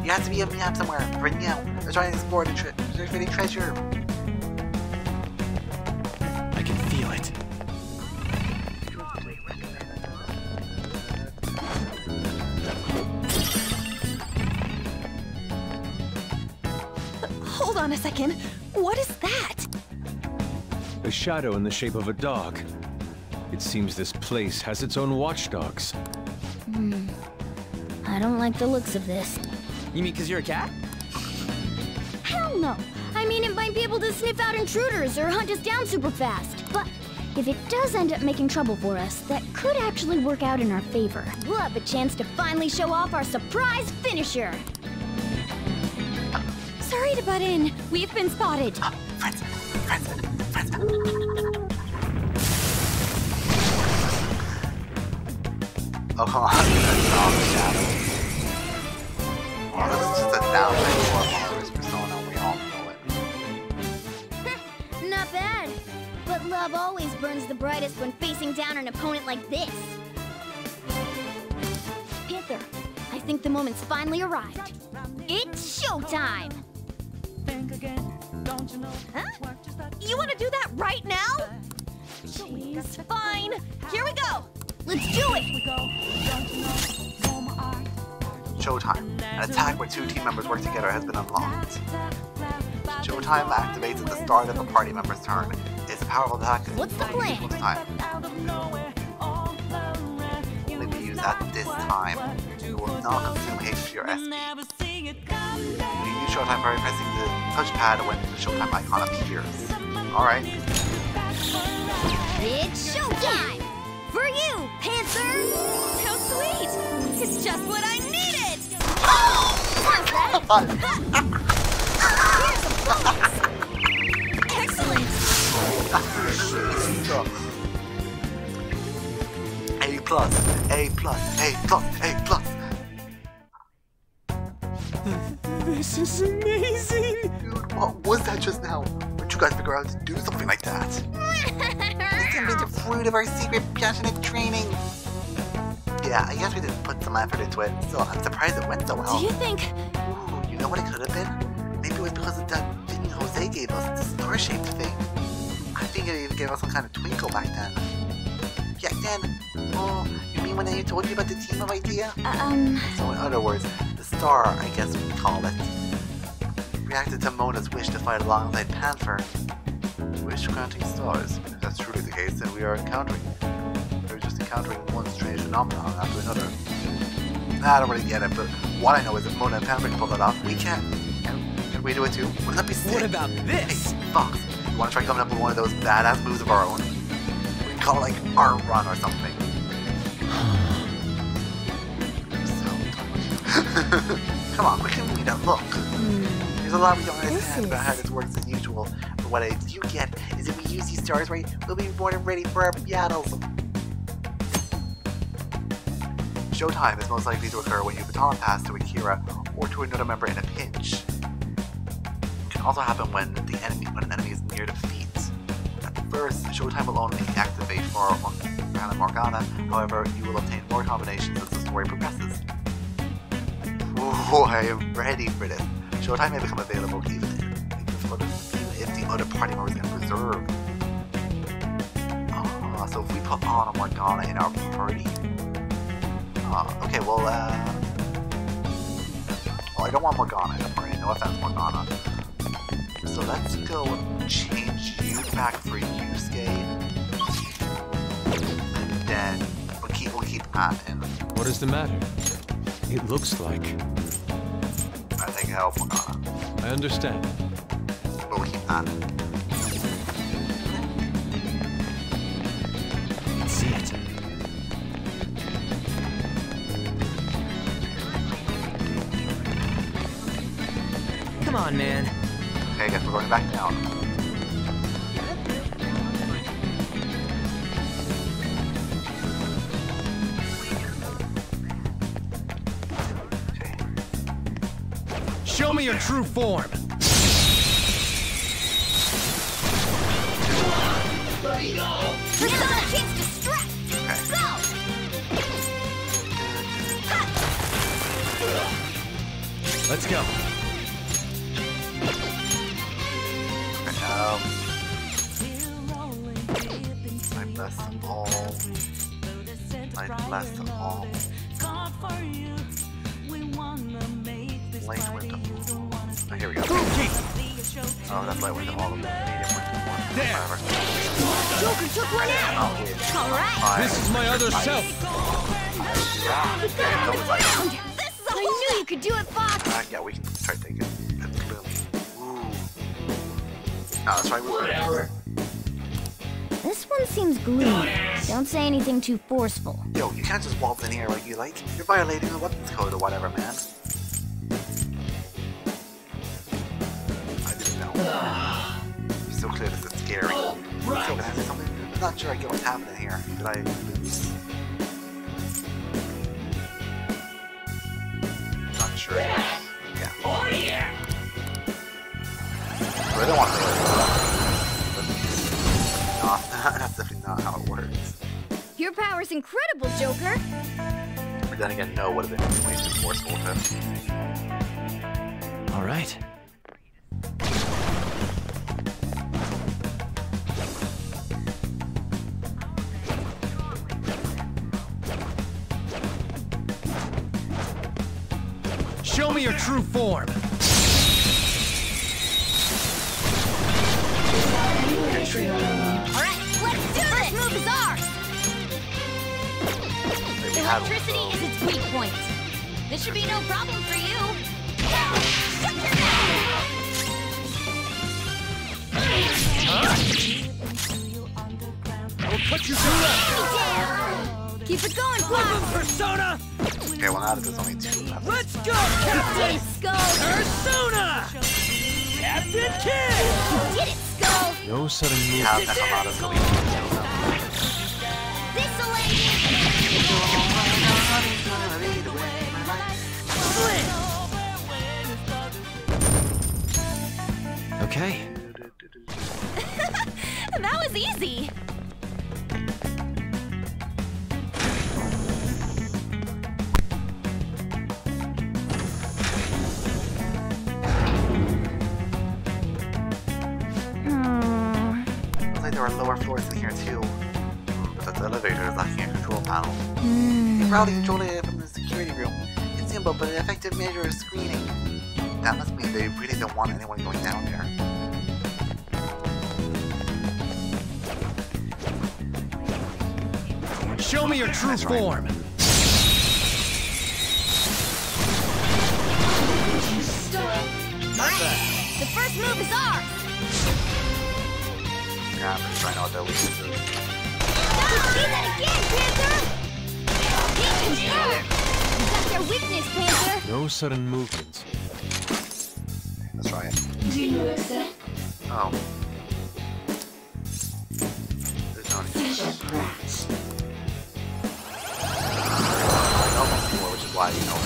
You have to be a map somewhere. Right now. They're trying to explore the treasure. I can feel it. Hold on a second. What is that? A shadow in the shape of a dog. It seems this place has its own watchdogs. I don't like the looks of this. You mean because you're a cat? Hell no! I mean, it might be able to sniff out intruders or hunt us down super fast. But if it does end up making trouble for us, that could actually work out in our favor. We'll have a chance to finally show off our surprise finisher. Sorry to butt in. We've been spotted. Friends. Oh, come on. That's all the shadow. Oh, this is just a downplay for Monster's persona. We all know it. Not bad. But love always burns the brightest when facing down an opponent like this. Panther, I think the moment's finally arrived. It's showtime! Huh? You want to do that right now? Jeez, fine. Here we go. Let's do it! Showtime. An attack where two team members work together has been unlocked. Showtime activates at the start of a party member's turn. It's a powerful attack. What's the plan? Time. Only be used at this time. It will not consume HP or SP. You use Showtime by pressing the touchpad when the Showtime icon appears. Alright. It's showtime! For you, Panther! How sweet! It's just what I needed! Here's a bonus! Excellent! A plus, A plus, A plus, A plus. This is amazing! Dude, what was that just now? Where'd you guys figure out to do something like that? It's simply the fruit of our secret passionate training. Yeah, I guess we did put some effort into it. Still, I'm surprised it went so well. Do you think... Ooh, you know what it could have been? Maybe it was because of that thing Jose gave us, the star-shaped thing. I think it even gave us some kind of twinkle back then. Back then? Oh, you mean when I told you about the team of idea? So in other words, the star, I guess we call it, reacted to Mona's wish to fight alongside Panther. Wish granting stars. If that's truly the case, then we're just encountering one strange phenomenon after another. Nah, I don't really get it, but what I know is if Mona and Panther can pull that off, we can. Can we do it too? Wouldn't that be sick? What about this? Hey, Fox, you wanna try coming up with one of those badass moves of our own? call it like art run or something. Come on, quick and read it. Look. There's a lot we don't understand about how this works as usual. But what I do get is if we use these stars right, we'll be more than ready for our battles. Showtime is most likely to occur when you baton pass to Akira or to another member in a pinch. It can also happen when an enemy is near defeat. At first, Showtime will only activate for Hannah Morgana, however, you will obtain more combinations as the story progresses. Ooh, I am ready for this. Showtime may become available even if the other party members can reserve. So if we put on a Morgana in our party. Okay, well, I don't want Morgana in the party. No offense, Morgana. So let's go change you back for Yusuke. And then we'll keep Ann in. What is the matter? It looks like... I think I'll help Morgana. I understand. We'll keep Ann in. Let's see it. Come on, man. Okay, I guess we're going back down. Okay. Show me your true form. Persona King's distract! Go! Let's go. I bless them all. I bless them all. Light window. Oh, here we go. Oh, that's light window. All of them. Medium window. Whatever. Joker took one out! Alright! This is my other self! I knew you could do it, Fox! Yeah, we can start taking it. Ooh. No, that's right. Whatever. This one seems gloomy. Don't say anything too forceful. Yo, you can't just waltz in here like you like. You're violating the weapons code or whatever, man. I didn't know. It's so clear this is scary. So, can I say something? I'm not sure I get what's happening here. Did I lose? Not sure. Yeah. Oh, yeah. I don't want to say that. That's definitely not how it works. Your power's incredible, Joker! But then again, no would have been way too forceful to. Alright. Show me your true form. Alright, let's do this! First move is ours! Electricity is its weak point. This should be no problem for you. Shut your mouth! I will put you to rest. Keep it going, Fox! Persona! Okay, well now there's only two left. Let's go, Captain! Skull! Persona! Captain Kid! Get it, Skull! No sudden move. Yeah, that's a lot of Okay. That was easy. Looks like there are lower floors in here too. But the elevator is lacking a control panel. You probably control it from the security room. It's simple, but an effective measure of screening. That must mean they really don't want anyone going down there. Show me your true form. The first move is ours! Yeah, I'm just trying out their weaknesses. See that again, Panther! You got their weakness, Panther! No sudden movements. Let's try it. Oh. There's no which is why, you know,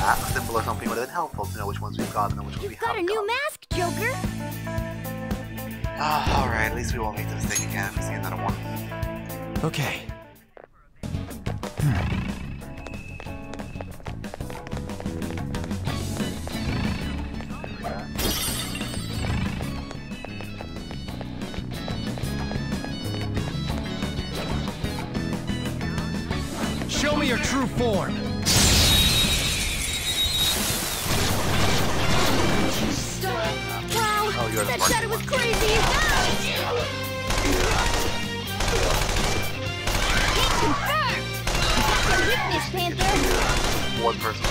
that symbol or something would have been helpful to know which ones we've got and which ones we haven't got a new mask, Joker! Alright, at least we won't make the mistake again. See another one. Okay. Show me your true form! Wow, that shadow was crazy! Confirmed! Weakness, Panther! One person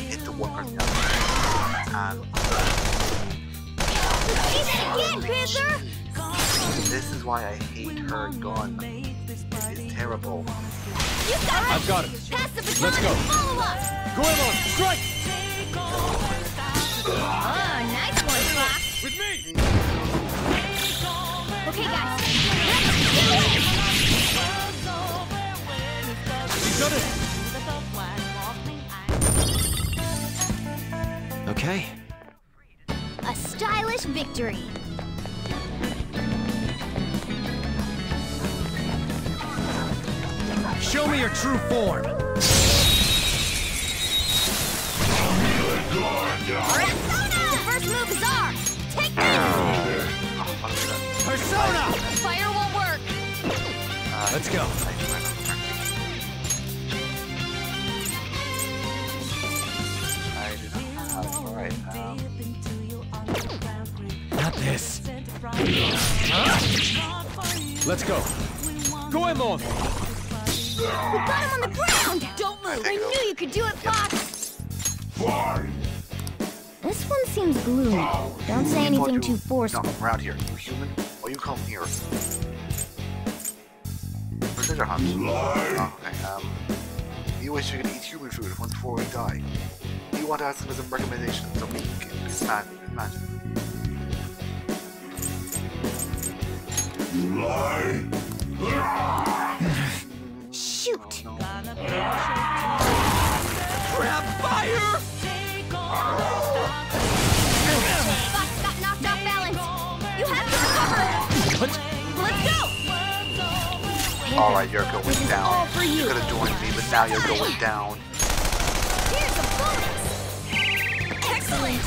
hit the one person and See that again, Panther! this is why I hate her gun. It's terrible. You got it! I've got it. Pass the baton Let's go. and follow up! Goemon, strike! Oh, nice one, Fox! With me! Okay, guys, let's do it! You got it! Okay. A stylish victory! Show me your true form! The first move is ours! Take that! Persona! Fire won't work! Let's go. Alright, Not this. Let's go. Goemon! We got him on the ground! Don't move! I knew you could do it, Fox! Fine. This one seems gloomy. Don't say anything too no, forceful. come around here. You human? Or you come here? Where's your hunt? Oh, okay, you wish you could eat human food once before we die. You want to ask him as a recommendation so we can imagine. Lie. Shoot! Crap fire! Fox got knocked off balance! You have to recover! What? Let's go! Alright, you're going This is down. all for you. You could have joined me, but now you're going down. Here's a bonus! Excellent!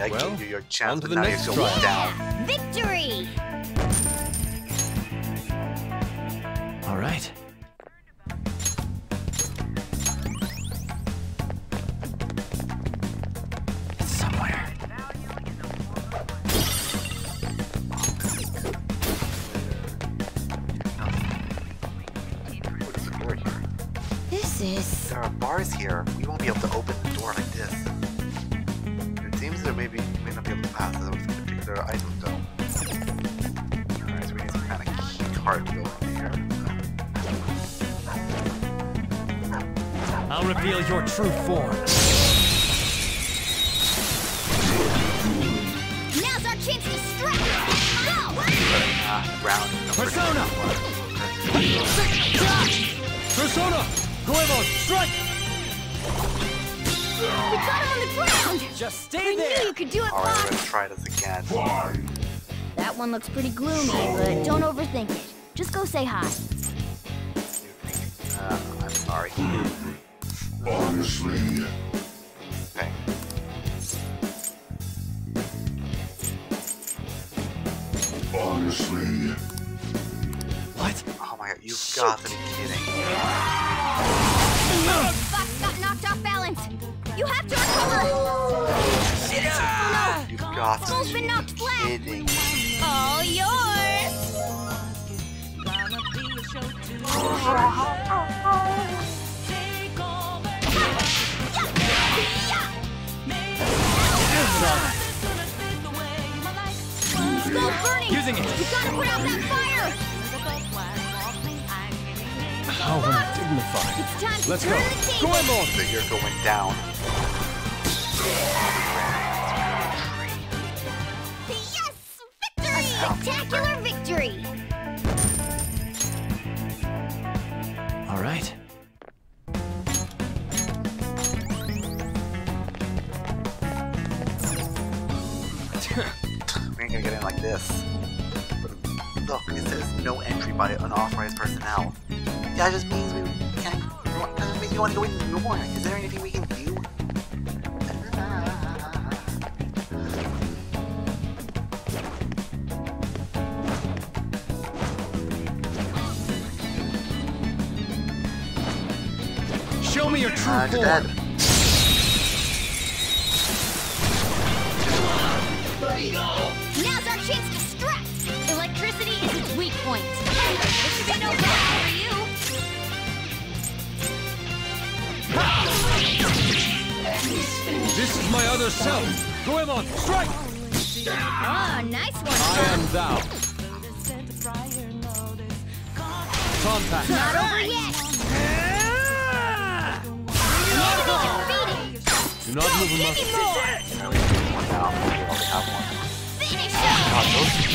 I Well, gave you your chance, on to but the now next you're going trial. down. Victory! All right. It's somewhere. What is the door here? This is... There are bars here. We won't be able to open the door like this. It seems there may not be able to pass those particular items though. Alright, so we need some kind of key card to go in here. I'll reveal your true form. Now's our chance to strike! Go! Round number Persona! 21. Persona! Goemon, strike! We got him on the ground! Just I stay knew there! you could do it, Alright, we're Fox! gonna try this again. Fine. That one looks pretty gloomy, but don't overthink it. Just go say hi. I'm sorry. Honestly. Okay. Honestly. What? Oh my god, you've got to be kidding. Fox got knocked off balance! You have to recover! You've got to Soul's been be knocked flat! kidding. All yours! Go burn burning! Using it! You gotta put out that fire! How undignified. It's time to Let's turn go. the table! Go on! So you're going down. Yes! Victory! A spectacular victory! All right. We ain't gonna get in like this. But look, it says no entry by unauthorized personnel. That just means we can't. That just means we want to go in more. Is there anything we can do? Show me your true You're form. dead. Now's our chance to strike! Electricity is its weak point. This should be no problem for you! This is my other self. Goemon, strike! Oh, nice one! I am thou. Contact. Not over yet! Enemy defeated! Do not move a Give muscle. me more! Now, we only have one. Finish God, those two are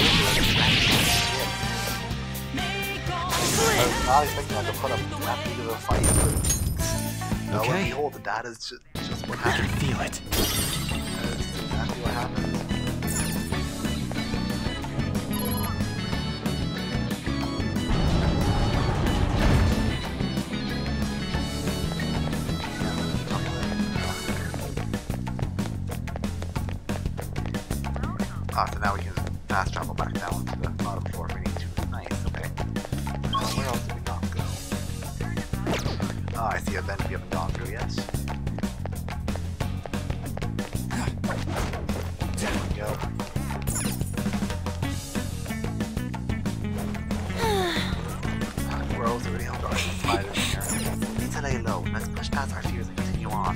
I was not expecting that to put up that big of a fight, but no, Okay. and behold, that is just what happened. Feel it. That's exactly what happened. So now we can fast travel back down to the bottom floor if we need to. Nice, okay. Where else did we not go? Oh, I see a vent we haven't gone through yet. There we go. We're also really held on to the spiders in here. We need to lay low. Let's push past our fears and continue on.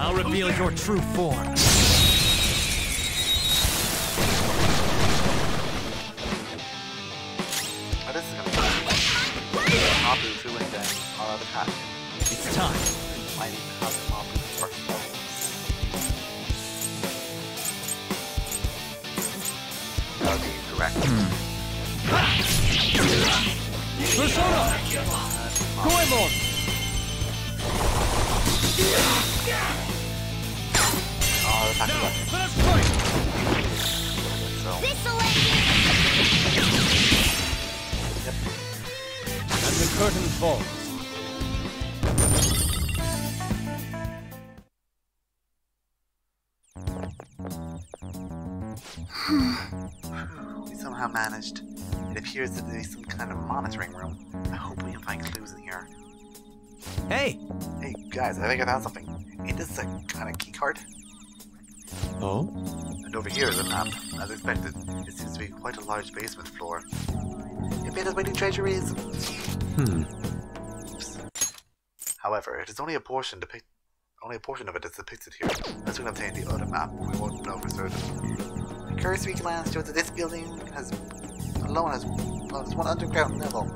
I'll reveal your true form. Oh, this is gonna be fun. Mabu through and then all out attack. It's time. Might even have the Mabu work those. That would be correct. Persona! Goemon! Oh, attack again. Let's fight! So, This'll end yep. And the curtain falls. We somehow managed. It appears to be some kind of monitoring room. I hope we can find clues in here. Hey! Hey, guys, I think I found something. Ain't this a kind of key card? Oh? And over here is a map. As expected, it seems to be quite a large basement floor. It made us where the treasure is. Oops. However, it is only a portion of it is depicted here. Let's soon obtain the other map. We won't know for certain. A cursory glance shows that this building has one underground level.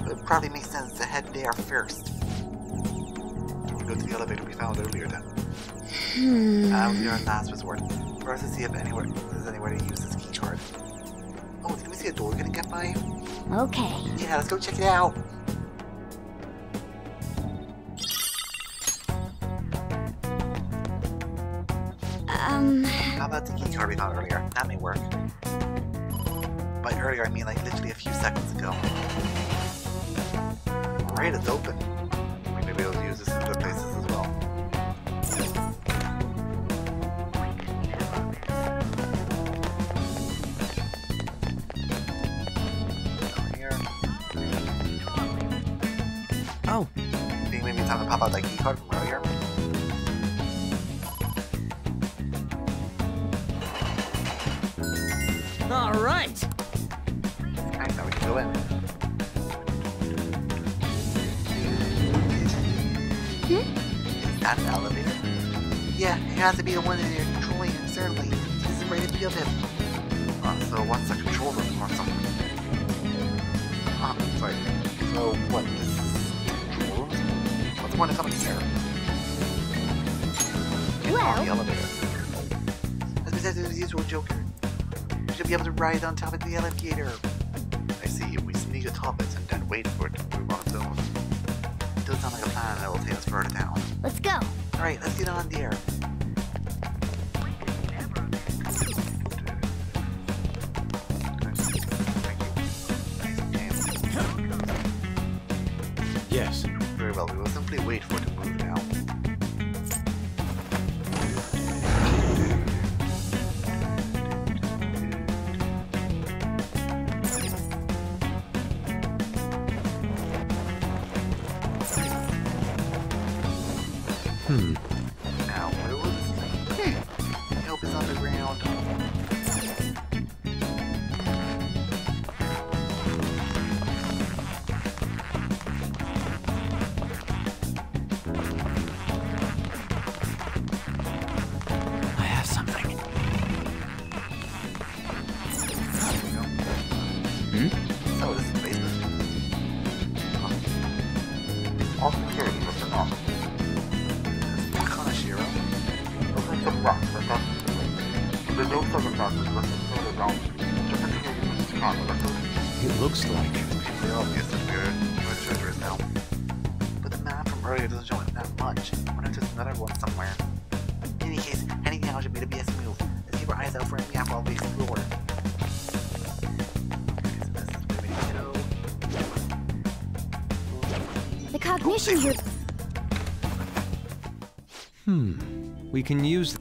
But it probably makes sense to head there first. We'll go to the elevator we found earlier then. That will be our last resort. First to see if there's anywhere to use this key card. Oh, did we see a door getting get by? Okay. Yeah, let's go check it out. How about the key card we found earlier? That may work. By earlier, I mean like literally a few seconds ago. Alright, it's open. We may be able to use this in other places as well. Down here. Oh. Think maybe it's time to pop out that key card from earlier? All right. Alright, now we can go in. Is that an elevator? Yeah, it has to be the one in your controlling him, certainly. This is right in view of him. So what's the control room or something? Sorry. So what? This is control room? What's the point of coming here? Get on the elevator. As we said to the usual Joker, we should be able to ride on top of the elevator. I see. We sneak atop it and then wait for it to move on its own. It does sound like a plan that will take us further down. Let's go. Alright, let's get on there. Yes. Very well, we will simply wait for it to move now. Now, where was this thing? I hope it's underground. I have something. So, this is the basement. All security was turned off. Kanashiro. Looks like some rocks are across the way. There's no circumstances left further down. Just in case you just can't understand. It looks like... It's pretty obvious that where the treasure is now. But the map from earlier doesn't show it that much. I wonder if there's another one somewhere. In any case, heading now should be the best move. Let's keep our eyes out for a map while we explore. Okay, so this is where we need to go. The cognition here. We can use...